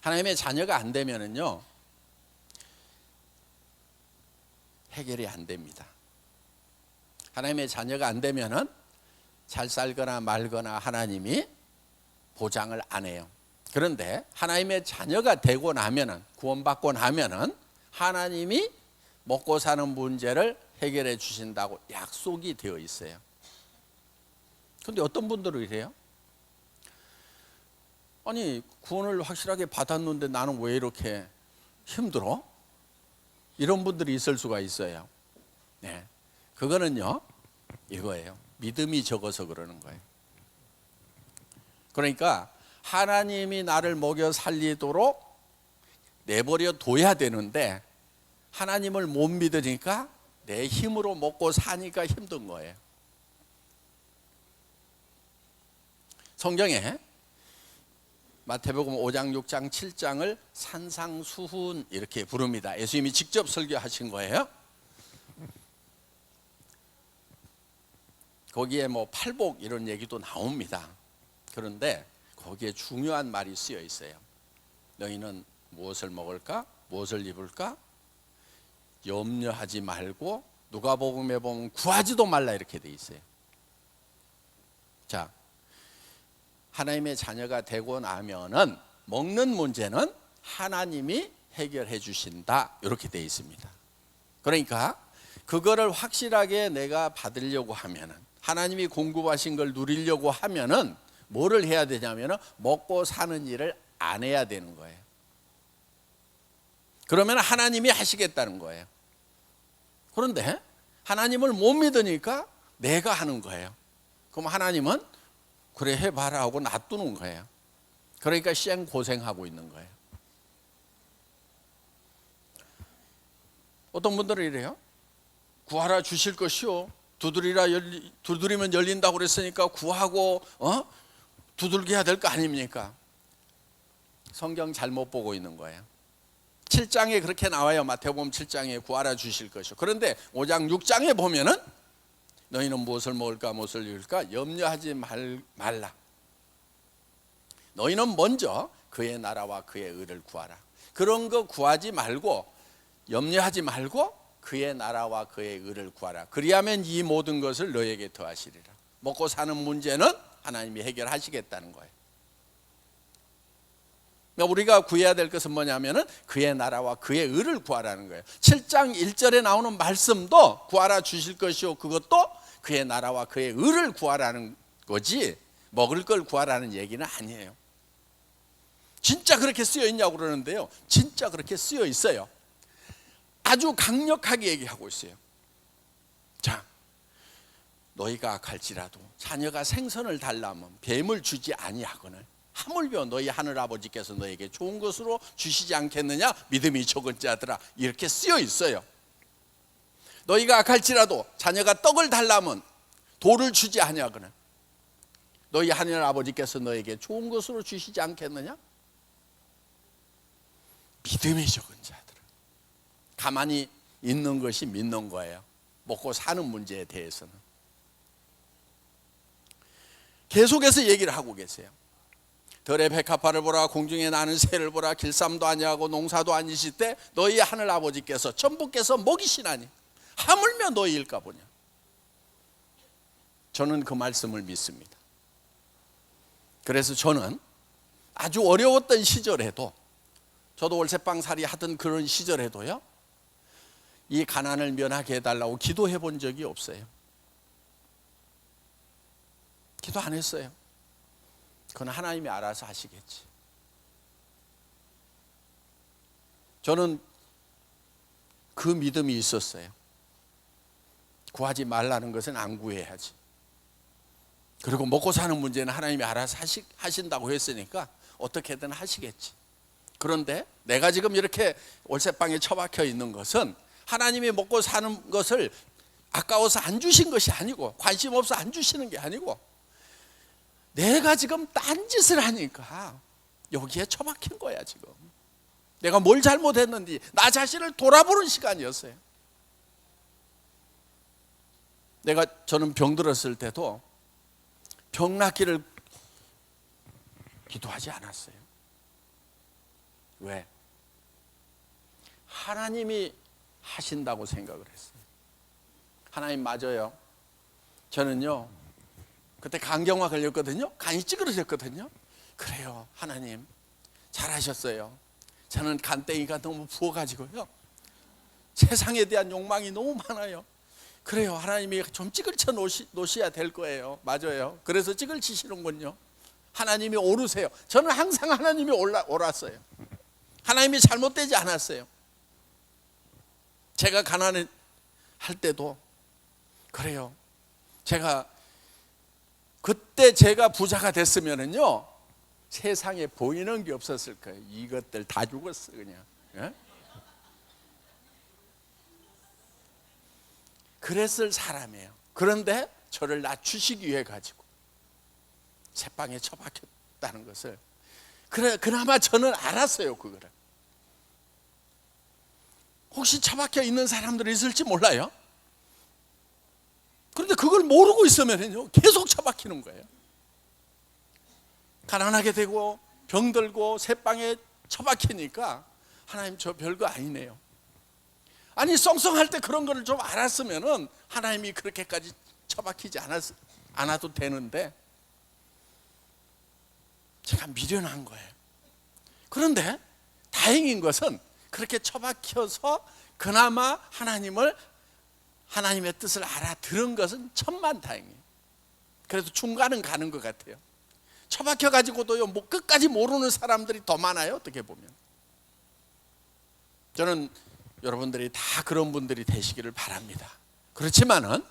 하나님의 자녀가 안 되면은요, 해결이 안 됩니다. 하나님의 자녀가 안 되면은 잘 살거나 말거나 하나님이 보장을 안 해요. 그런데 하나님의 자녀가 되고 나면은, 구원받고 나면은 하나님이 먹고 사는 문제를 해결해 주신다고 약속이 되어 있어요. 그런데 어떤 분들은 이래요? 아니, 구원을 확실하게 받았는데 나는 왜 이렇게 힘들어? 이런 분들이 있을 수가 있어요. 네, 그거는요, 이거예요. 믿음이 적어서 그러는 거예요. 그러니까 하나님이 나를 먹여 살리도록 내버려 둬야 되는데 하나님을 못 믿으니까 내 힘으로 먹고 사니까 힘든 거예요. 성경에 마태복음 5장, 6장, 7장을 산상수훈 이렇게 부릅니다. 예수님이 직접 설교하신 거예요. 거기에 뭐 팔복 이런 얘기도 나옵니다. 그런데 거기에 중요한 말이 쓰여 있어요. 너희는 무엇을 먹을까? 무엇을 입을까? 염려하지 말고, 누가복음에 보면 구하지도 말라 이렇게 돼 있어요. 자, 하나님의 자녀가 되고 나면은 먹는 문제는 하나님이 해결해 주신다 이렇게 돼 있습니다. 그러니까 그거를 확실하게 내가 받으려고 하면은, 하나님이 공급하신 걸 누리려고 하면은 뭐를 해야 되냐면은 먹고 사는 일을 안 해야 되는 거예요. 그러면 하나님이 하시겠다는 거예요. 그런데 하나님을 못 믿으니까 내가 하는 거예요. 그럼 하나님은 그래 해봐라 하고 놔두는 거예요. 그러니까 고생하고 있는 거예요. 어떤 분들은 이래요. 구하라 주실 것이요, 두드리면 열린다고 그랬으니까 구하고 두들겨야 될 거 아닙니까? 성경 잘못 보고 있는 거예요. 7장에 그렇게 나와요. 마태복음 7장에 구하라 주실 것이요. 그런데 5장 6장에 보면은 너희는 무엇을 먹을까 무엇을 입을까 염려하지 말라. 너희는 먼저 그의 나라와 그의 의를 구하라. 그런 거 구하지 말고, 염려하지 말고 그의 나라와 그의 의를 구하라. 그리하면 이 모든 것을 너에게 더하시리라. 먹고 사는 문제는 하나님이 해결하시겠다는 거예요. 그러니까 우리가 구해야 될 것은 뭐냐면은 그의 나라와 그의 의를 구하라는 거예요. 7장 1절에 나오는 말씀도 구하라 주실 것이요, 그것도 그의 나라와 그의 의를 구하라는 거지 먹을 걸 구하라는 얘기는 아니에요. 진짜 그렇게 쓰여 있냐고 그러는데요, 진짜 그렇게 쓰여 있어요. 아주 강력하게 얘기하고 있어요. 자, 너희가 악할지라도 자녀가 생선을 달라면 뱀을 주지 아니하거늘 하물며 너희 하늘 아버지께서 너에게 좋은 것으로 주시지 않겠느냐, 믿음이 적은 자들아, 이렇게 쓰여 있어요. 너희가 악할지라도 자녀가 떡을 달라면 돌을 주지 아니하거늘 너희 하늘 아버지께서 너에게 좋은 것으로 주시지 않겠느냐. 믿음이 적은 자들, 가만히 있는 것이 믿는 거예요. 먹고 사는 문제에 대해서는 계속해서 얘기를 하고 계세요. 들의 백합화를 보라, 공중에 나는 새를 보라, 길쌈도 아니하고 농사도 아니실 때 너희 하늘 아버지께서 천부께서 먹이시나니 하물며 너희일까 보냐. 저는 그 말씀을 믿습니다. 그래서 저는 아주 어려웠던 시절에도, 저도 월세방살이 하던 그런 시절에도요, 이 가난을 면하게 해달라고 기도해 본 적이 없어요. 기도 안 했어요. 그건 하나님이 알아서 하시겠지. 저는 그 믿음이 있었어요. 구하지 말라는 것은 안 구해야지. 그리고 먹고 사는 문제는 하나님이 알아서 하신다고 했으니까 어떻게든 하시겠지. 그런데 내가 지금 이렇게 월세방에 처박혀 있는 것은 하나님이 먹고 사는 것을 아까워서 안 주신 것이 아니고, 관심 없어 안 주시는 게 아니고, 내가 지금 딴짓을 하니까 여기에 처박힌 거야. 지금 내가 뭘 잘못했는지 나 자신을 돌아보는 시간이었어요. 저는 병들었을 때도 병 낫기를 기도하지 않았어요. 왜? 하나님이 하신다고 생각을 했어요. 하나님 맞아요. 저는요 그때 간경화 걸렸거든요. 간이 찌그러졌거든요. 그래요, 하나님 잘하셨어요. 저는 간땡이가 너무 부어가지고요 세상에 대한 욕망이 너무 많아요. 그래요, 하나님이 좀 찌글쳐 놓으셔야 될 거예요. 맞아요. 그래서 찌글치시는군요. 하나님이 오르세요. 저는 항상 하나님이 옳았어요. 하나님이 잘못되지 않았어요. 제가 가난할 때도 그래요. 그때 제가 부자가 됐으면은요 세상에 보이는 게 없었을 거예요. 이것들 다 죽었어 그냥. 예? 그랬을 사람이에요. 그런데 저를 낮추시기 위해 가지고 새방에 처박혔다는 것을 그나마 저는 알았어요. 그거를. 혹시 처박혀 있는 사람들이 있을지 몰라요. 그런데 그걸 모르고 있으면요 계속 처박히는 거예요. 가난하게 되고 병들고 새방에 처박히니까 하나님 저 별거 아니네요. 아니 썽썽할 때 그런 거를 좀 알았으면은 하나님이 그렇게까지 처박히지 않아도 되는데 제가 미련한 거예요. 그런데 다행인 것은 그렇게 처박혀서 그나마 하나님의 뜻을 알아들은 것은 천만다행이에요. 그래도 중간은 가는 것 같아요. 처박혀 가지고도요 뭐 끝까지 모르는 사람들이 더 많아요. 어떻게 보면 저는 여러분들이 다 그런 분들이 되시기를 바랍니다. 그렇지만은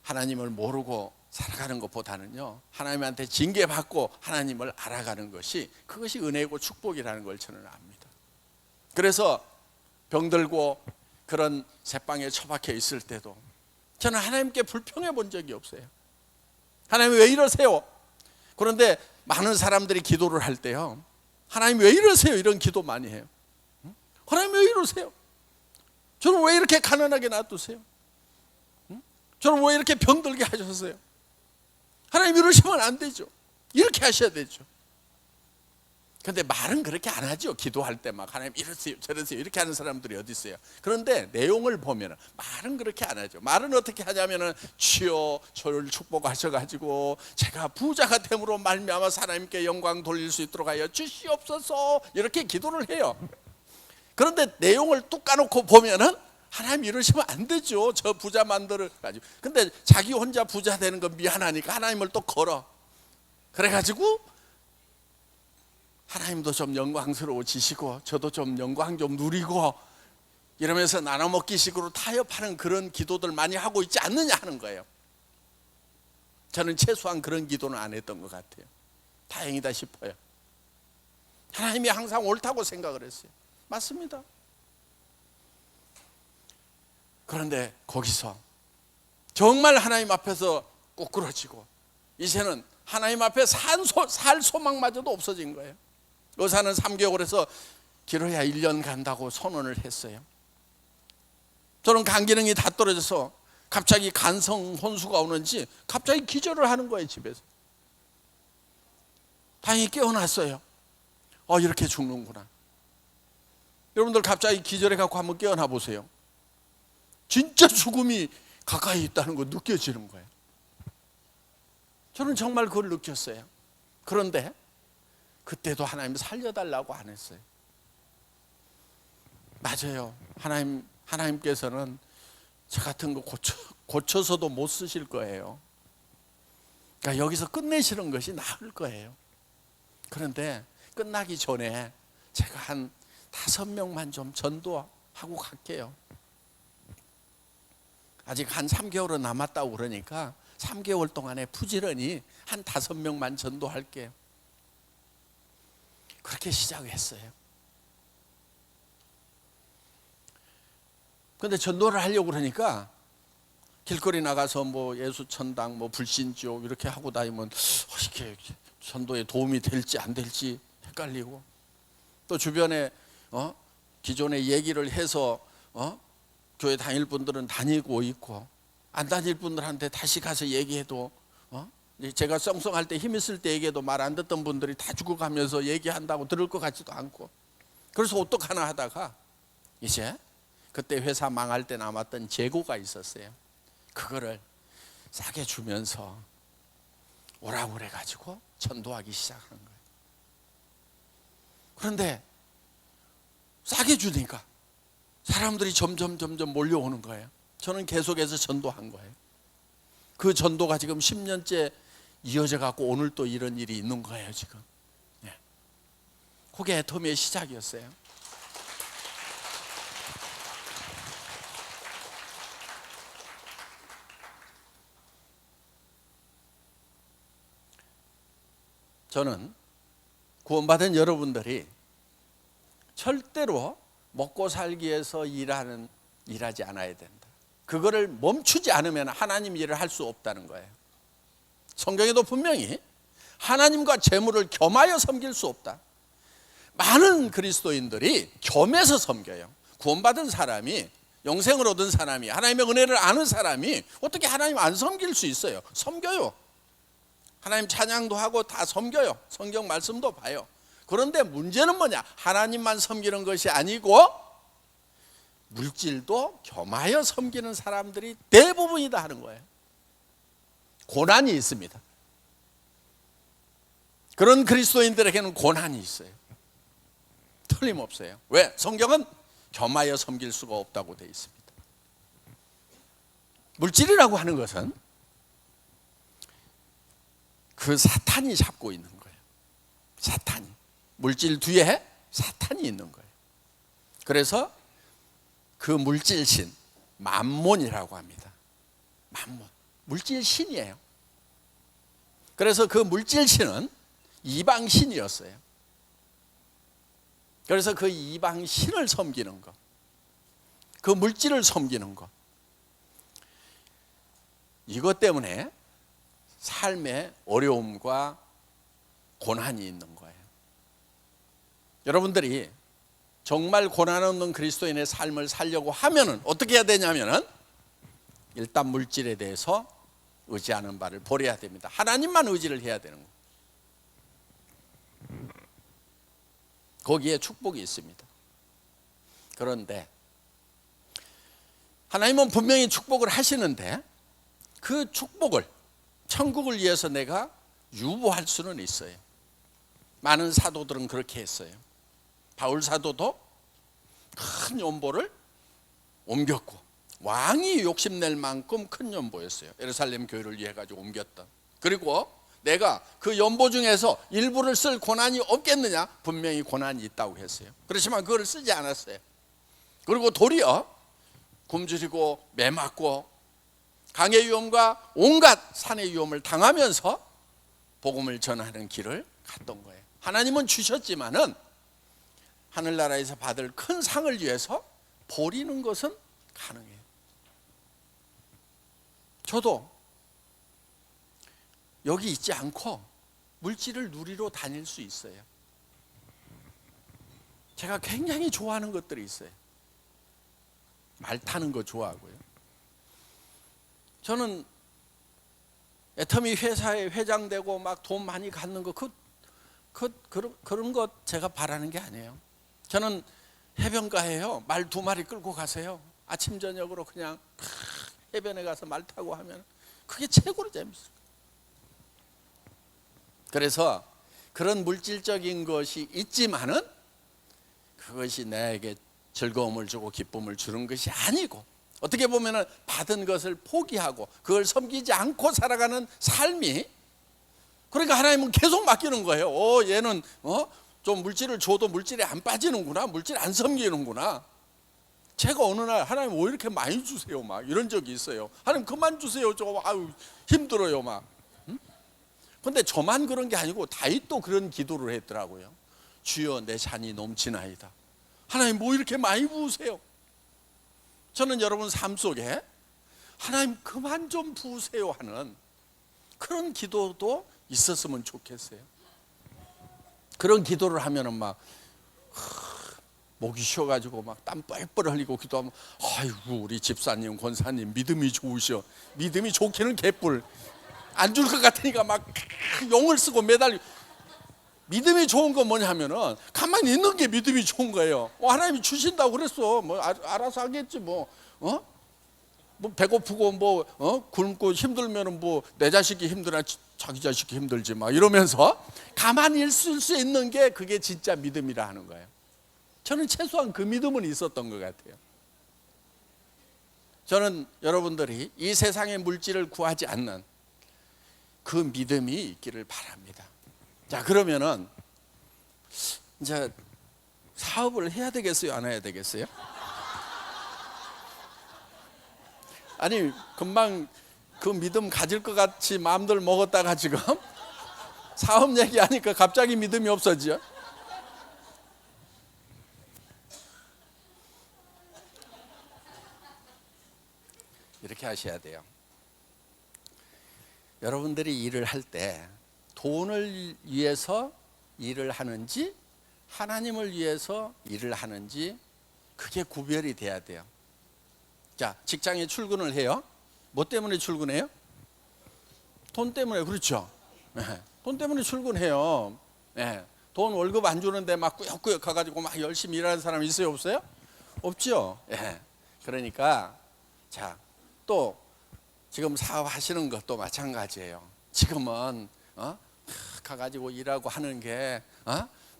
하나님을 모르고 살아가는 것보다는요 하나님한테 징계받고 하나님을 알아가는 그것이 은혜고 축복이라는 걸 저는 압니다. 그래서 병들고 그런 새방에 처박혀 있을 때도 저는 하나님께 불평해 본 적이 없어요. 하나님 왜 이러세요? 그런데 많은 사람들이 기도를 할 때요 하나님 왜 이러세요? 이런 기도 많이 해요. 하나님 왜 이러세요? 저는 왜 이렇게 가난하게 놔두세요? 저는 왜 이렇게 병들게 하셨어요? 하나님 이러시면 안 되죠. 이렇게 하셔야 되죠. 그런데 말은 그렇게 안 하죠. 기도할 때 막 하나님 이러세요 저러세요 이렇게 하는 사람들이 어디 있어요. 그런데 내용을 보면 말은 그렇게 안 하죠. 말은 어떻게 하냐면은 주여 저를 축복하셔가지고 제가 부자가 됨으로 말미암아 하나님께 영광 돌릴 수 있도록 하여 주시옵소서 이렇게 기도를 해요. 그런데 내용을 뚝 까놓고 보면은 하나님 이러시면 안 되죠. 저 부자 만들어 가지고. 근데 자기 혼자 부자 되는 건 미안하니까 하나님을 또 걸어. 그래가지고 하나님도 좀 영광스러워지시고 저도 좀 영광 좀 누리고 이러면서 나눠 먹기식으로 타협하는 그런 기도들 많이 하고 있지 않느냐 하는 거예요. 저는 최소한 그런 기도는 안 했던 것 같아요. 다행이다 싶어요. 하나님이 항상 옳다고 생각을 했어요. 맞습니다. 그런데 거기서 정말 하나님 앞에서 꼬꾸러지고 이제는 하나님 앞에 살 소망마저도 없어진 거예요. 의사는 3개월에서 길어야 1년 간다고 선언을 했어요. 저는 간 기능이 다 떨어져서 갑자기 간성 혼수가 오는지 갑자기 기절을 하는 거예요. 집에서. 다행히 깨어났어요. 이렇게 죽는구나. 여러분들 갑자기 기절해 갖고 한번 깨어나 보세요. 진짜 죽음이 가까이 있다는 거 느껴지는 거예요. 저는 정말 그걸 느꼈어요. 그런데 그때도 하나님 살려달라고 안 했어요. 맞아요. 하나님께서는 저 같은 거 고쳐서도 못 쓰실 거예요. 그러니까 여기서 끝내시는 것이 나을 거예요. 그런데 끝나기 전에 제가 한 5명만 좀 전도하고 갈게요. 아직 한 3개월은 남았다고 그러니까 3개월 동안에 부지런히 한 5명만 전도할게요. 그렇게 시작했어요. 그런데 전도를 하려고 그러니까 길거리 나가서 뭐 예수천당, 뭐 불신지옥 이렇게 하고 다니면 이렇게 전도에 도움이 될지 안 될지 헷갈리고 또 주변에 기존에 얘기를 해서 교회 다닐 분들은 다니고 있고 안 다닐 분들한테 다시 가서 얘기해도 제가 썽썽할 때 힘 있을 때 얘기해도 말 안 듣던 분들이 다 죽어가면서 얘기한다고 들을 것 같지도 않고, 그래서 어떡하나 하다가 이제 그때 회사 망할 때 남았던 재고가 있었어요. 그거를 싸게 주면서 오라고 그래가지고 전도하기 시작한 거예요. 그런데 싸게 주니까 사람들이 점점 몰려오는 거예요. 저는 계속해서 전도한 거예요. 그 전도가 지금 10년째 이어져 갖고 오늘 또 이런 일이 있는 거예요 지금. 예. 그게 애터미의 시작이었어요. 저는 구원받은 여러분들이 절대로 먹고 살기 위해서 일하지 않아야 된다. 그거를 멈추지 않으면 하나님 일을 할 수 없다는 거예요. 성경에도 분명히 하나님과 재물을 겸하여 섬길 수 없다. 많은 그리스도인들이 겸해서 섬겨요. 구원받은 사람이, 영생을 얻은 사람이, 하나님의 은혜를 아는 사람이 어떻게 하나님 안 섬길 수 있어요? 섬겨요. 하나님 찬양도 하고 다 섬겨요. 성경 말씀도 봐요. 그런데 문제는 뭐냐? 하나님만 섬기는 것이 아니고 물질도 겸하여 섬기는 사람들이 대부분이다 하는 거예요. 고난이 있습니다. 그런 그리스도인들에게는 고난이 있어요. 틀림없어요. 왜? 성경은 겸하여 섬길 수가 없다고 되어 있습니다. 물질이라고 하는 것은 그 사탄이 잡고 있는 거예요. 사탄이. 물질 뒤에 사탄이 있는 거예요. 그래서 그 물질신, 맘몬이라고 합니다. 맘몬. 물질신이에요. 그래서 그 물질신은 이방신이었어요. 그래서 그 이방신을 섬기는 것, 그 물질을 섬기는 것, 이것 때문에 삶의 어려움과 고난이 있는 거예요. 여러분들이 정말 고난 없는 그리스도인의 삶을 살려고 하면은 어떻게 해야 되냐면은 일단 물질에 대해서 의지하는 바를 버려야 됩니다. 하나님만 의지를 해야 되는 거예요. 거기에 축복이 있습니다. 그런데 하나님은 분명히 축복을 하시는데 그 축복을, 천국을 위해서 내가 유보할 수는 있어요. 많은 사도들은 그렇게 했어요. 바울 사도도 큰 연보를 옮겼고, 왕이 욕심낼 만큼 큰 연보였어요. 예루살렘 교회를 위해 가지고 옮겼던. 그리고 내가 그 연보 중에서 일부를 쓸 고난이 없겠느냐? 분명히 고난이 있다고 했어요. 그렇지만 그걸 쓰지 않았어요. 그리고 도리어 굶주리고 매맞고 강의 위험과 온갖 산의 위험을 당하면서 복음을 전하는 길을 갔던 거예요. 하나님은 주셨지만은 하늘나라에서 받을 큰 상을 위해서 버리는 것은 가능해요. 저도 여기 있지 않고 물질을 누리러 다닐 수 있어요. 제가 굉장히 좋아하는 것들이 있어요. 말 타는 거 좋아하고요. 저는 애터미 회사에 회장되고 막 돈 많이 갖는 거 그런 거 제가 바라는 게 아니에요. 저는 해변가에요. 말 2마리 끌고 가세요. 아침 저녁으로 그냥 해변에 가서 말 타고 하면 그게 최고로 재밌어요. 그래서 그런 물질적인 것이 있지만은 그것이 나에게 즐거움을 주고 기쁨을 주는 것이 아니고, 어떻게 보면은 받은 것을 포기하고 그걸 섬기지 않고 살아가는 삶이, 그러니까 하나님은 계속 맡기는 거예요. 얘는 좀 물질을 줘도 물질에 안 빠지는구나, 물질 안 섬기는구나. 제가 어느 날 하나님 왜 이렇게 많이 주세요 막 이런 적이 있어요. 하나님 그만 주세요. 저 힘들어요 막. 근데 저만 그런 게 아니고 다윗도 그런 기도를 했더라고요. 주여 내 잔이 넘치나이다. 하나님 뭐 이렇게 많이 부으세요. 저는 여러분 삶 속에 하나님 그만 좀 부으세요 하는 그런 기도도 있었으면 좋겠어요. 그런 기도를 하면은 막 목이 쉬어가지고 막 땀 뻘뻘 흘리고 기도하면, 아이고 우리 집사님 권사님 믿음이 좋으셔. 믿음이 좋기는 개뿔. 안 줄 것 같으니까 막 용을 쓰고 매달리고. 믿음이 좋은 건 뭐냐면은 가만히 있는 게 믿음이 좋은 거예요. 하나님이 주신다고 그랬어. 뭐 알아서 하겠지 뭐. 뭐 배고프고 뭐 굶고 힘들면은 뭐 내 자식이 힘들어 자기 자식이 힘들지 막 이러면서 가만히 있을 수 있는 게 그게 진짜 믿음이라 하는 거예요. 저는 최소한 그 믿음은 있었던 것 같아요. 저는 여러분들이 이 세상의 물질을 구하지 않는 그 믿음이 있기를 바랍니다. 자, 그러면은 이제 사업을 해야 되겠어요, 안 해야 되겠어요? 아니, 금방 그 믿음 가질 것 같이 마음들 먹었다가 지금 사업 얘기하니까 갑자기 믿음이 없어지죠. 이렇게 하셔야 돼요. 여러분들이 일을 할 때 돈을 위해서 일을 하는지 하나님을 위해서 일을 하는지 그게 구별이 돼야 돼요. 자, 직장에 출근을 해요. 뭐 때문에 출근해요? 돈 때문에. 그렇죠. 돈 때문에 출근해요. 돈 월급 안 주는데 막 꾸역꾸역 가가지고 막 열심히 일하는 사람 있어요, 없어요? 없죠. 그러니까 자, 또 지금 사업하시는 것도 마찬가지예요. 지금은 가가지고 일하고 하는 게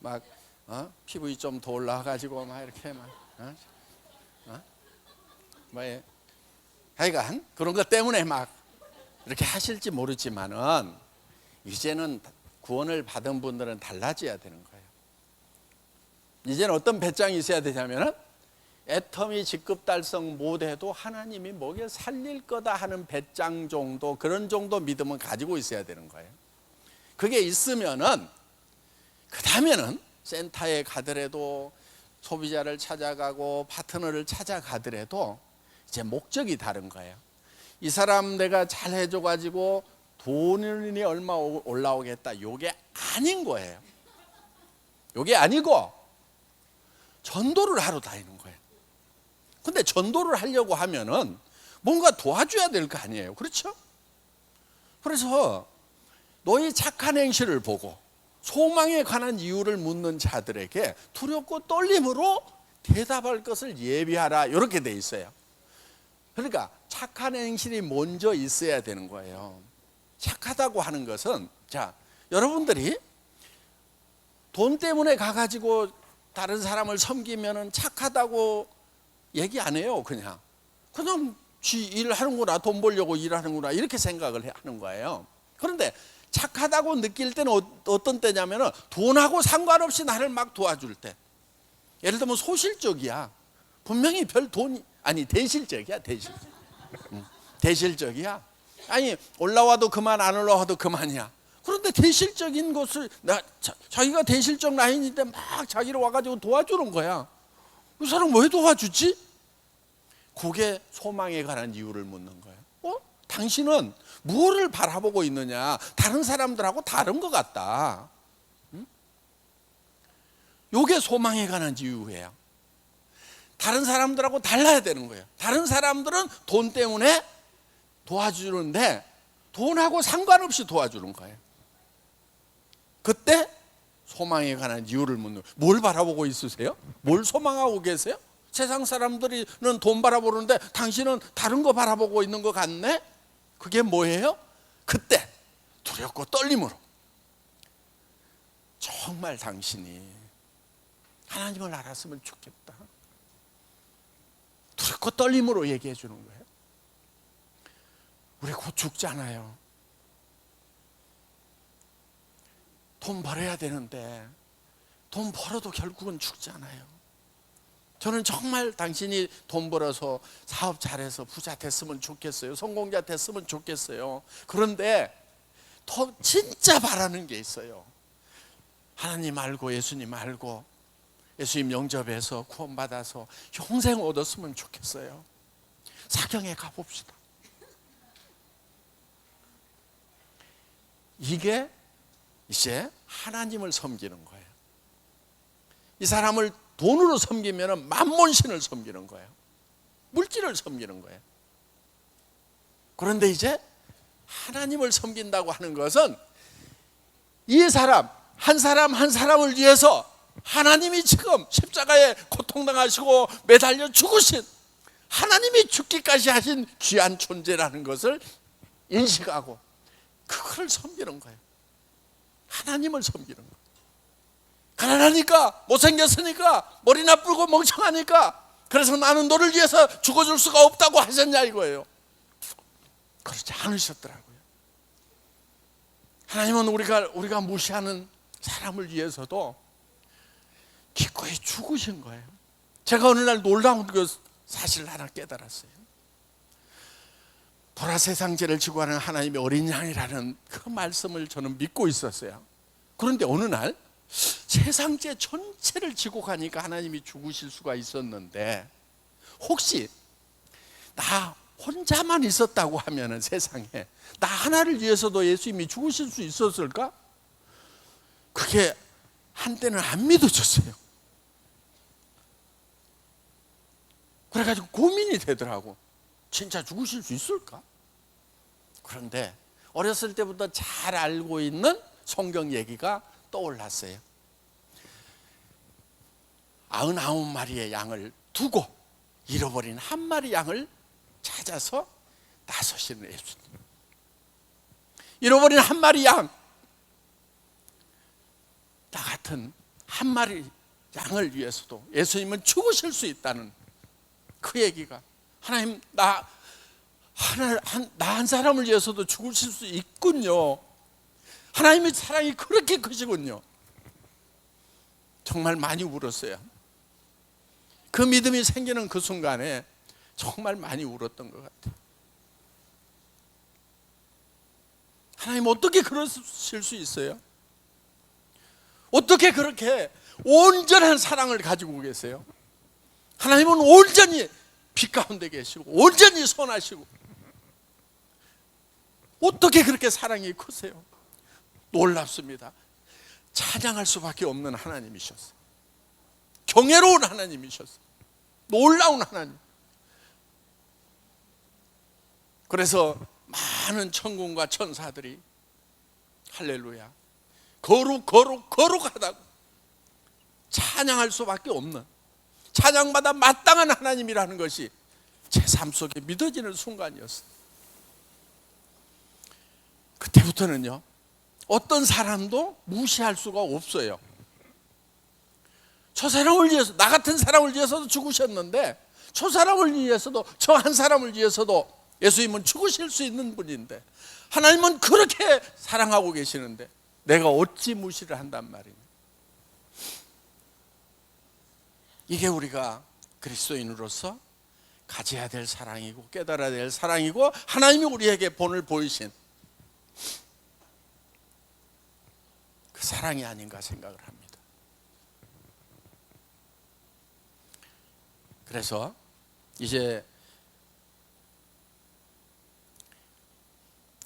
막 피부이 좀 더 올라가가지고 막 이렇게 막 하여간 그런 것 때문에 막 이렇게 하실지 모르지만은 이제는 구원을 받은 분들은 달라져야 되는 거예요. 이제는 어떤 배짱이 있어야 되냐면은 애터미 직급 달성 못해도 하나님이 먹여 살릴 거다 하는 배짱 정도, 그런 정도 믿음은 가지고 있어야 되는 거예요. 그게 있으면은 그 다음에는 센터에 가더라도 소비자를 찾아가고 파트너를 찾아가더라도 이제 목적이 다른 거예요. 이 사람 내가 잘 해줘가지고 돈이 얼마 올라오겠다, 요게 아닌 거예요. 요게 아니고 전도를 하러 다니는 거예요. 근데 전도를 하려고 하면은 뭔가 도와줘야 될 거 아니에요. 그렇죠? 그래서 너희 착한 행실을 보고 소망에 관한 이유를 묻는 자들에게 두렵고 떨림으로 대답할 것을 예비하라, 이렇게 돼 있어요. 그러니까 착한 행실이 먼저 있어야 되는 거예요. 착하다고 하는 것은, 자, 여러분들이 돈 때문에 가가지고 다른 사람을 섬기면은 착하다고 얘기 안 해요. 그냥 지 일하는구나, 돈 벌려고 일하는구나, 이렇게 생각을 하는 거예요. 그런데 착하다고 느낄 때는 어떤 때냐면은 돈하고 상관없이 나를 막 도와줄 때. 예를 들면 소실적이야. 분명히 별 돈이 아니 대실적이야. 대실적이야. 아니 올라와도 그만, 안 올라와도 그만이야. 그런데 대실적인 것을 자기가 대실적 라인인데 막 자기를 와가지고 도와주는 거야. 이 사람 왜 도와주지? 그게 소망에 관한 이유를 묻는 거예요. 당신은 무엇을 바라보고 있느냐? 다른 사람들하고 다른 것 같다. 이게 소망에 관한 이유예요. 다른 사람들하고 달라야 되는 거예요. 다른 사람들은 돈 때문에 도와주는데 돈하고 상관없이 도와주는 거예요. 그때 소망에 관한 이유를 묻는 거예요. 뭘 바라보고 있으세요? 뭘 소망하고 계세요? 세상 사람들은 돈 바라보는데 당신은 다른 거 바라보고 있는 것 같네? 그게 뭐예요? 그때 두렵고 떨림으로 정말 당신이 하나님을 알았으면 좋겠다, 두렵고 떨림으로 얘기해 주는 거예요. 우리 곧 죽잖아요. 돈 벌어야 되는데 돈 벌어도 결국은 죽잖아요. 저는 정말 당신이 돈 벌어서 사업 잘해서 부자 됐으면 좋겠어요. 성공자 됐으면 좋겠어요. 그런데 더 진짜 바라는 게 있어요. 하나님 알고 예수님 알고 예수님 영접해서 구원받아서 영생 얻었으면 좋겠어요. 사경에 가봅시다. 이게 이제 하나님을 섬기는 거예요. 이 사람을 돈으로 섬기면 만몬신을 섬기는 거예요. 물질을 섬기는 거예요. 그런데 이제 하나님을 섬긴다고 하는 것은 이 사람 한 사람을 위해서 하나님이 지금 십자가에 고통당하시고 매달려 죽으신, 하나님이 죽기까지 하신 귀한 존재라는 것을 인식하고 그걸 섬기는 거예요. 하나님을 섬기는 거예요. 가난하니까, 못생겼으니까, 머리 나쁘고 멍청하니까, 그래서 나는 너를 위해서 죽어줄 수가 없다고 하셨냐 이거예요. 그렇지 않으셨더라고요. 하나님은 우리가 무시하는 사람을 위해서도 기꺼이 죽으신 거예요. 제가 어느 날 놀라운 그 사실을 하나 깨달았어요. 보라세상제를 지고 하는 하나님의 어린 양이라는 그 말씀을 저는 믿고 있었어요. 그런데 어느 날 세상제 전체를 지고 가니까 하나님이 죽으실 수가 있었는데, 혹시 나 혼자만 있었다고 하면은 세상에 나 하나를 위해서도 예수님이 죽으실 수 있었을까? 그게 한때는 안 믿어졌어요. 그래가지고 고민이 되더라고. 진짜 죽으실 수 있을까? 그런데 어렸을 때부터 잘 알고 있는 성경 얘기가 떠올랐어요. 99마리의 양을 두고 잃어버린 한 마리 양을 찾아서 나서시는 예수님. 잃어버린 한 마리 양, 나 같은 한 마리 양을 위해서도 예수님은 죽으실 수 있다는 그 얘기가, 하나님 나 한 사람을 위해서도 죽으실 수 있군요. 하나님의 사랑이 그렇게 크시군요. 정말 많이 울었어요. 그 믿음이 생기는 그 순간에 정말 많이 울었던 것 같아요. 하나님 어떻게 그러실 수 있어요? 어떻게 그렇게 온전한 사랑을 가지고 계세요? 하나님은 온전히 빛 가운데 계시고 온전히 선하시고, 어떻게 그렇게 사랑이 크세요? 놀랍습니다. 찬양할 수밖에 없는 하나님이셨어요. 경외로운 하나님이셨어요. 놀라운 하나님. 그래서 많은 천군과 천사들이 할렐루야, 거룩하다고 찬양할 수밖에 없는, 찬양마다 마땅한 하나님이라는 것이 제 삶 속에 믿어지는 순간이었어요. 그때부터는요, 어떤 사람도 무시할 수가 없어요. 저 사람을 위해서, 나 같은 사람을 위해서도 죽으셨는데, 저 사람을 위해서도, 저 한 사람을 위해서도 예수님은 죽으실 수 있는 분인데, 하나님은 그렇게 사랑하고 계시는데 내가 어찌 무시를 한단 말이냐. 이게 우리가 그리스도인으로서 가져야 될 사랑이고 깨달아야 될 사랑이고, 하나님이 우리에게 본을 보이신 그 사랑이 아닌가 생각을 합니다. 그래서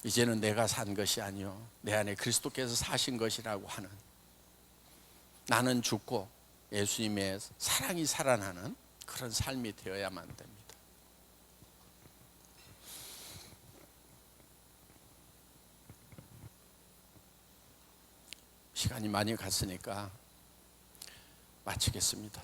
이제는 내가 산 것이 아니요 내 안에 그리스도께서 사신 것이라고 하는, 나는 죽고 예수님의 사랑이 살아나는 그런 삶이 되어야만 됩니다. 시간이 많이 갔으니까 마치겠습니다.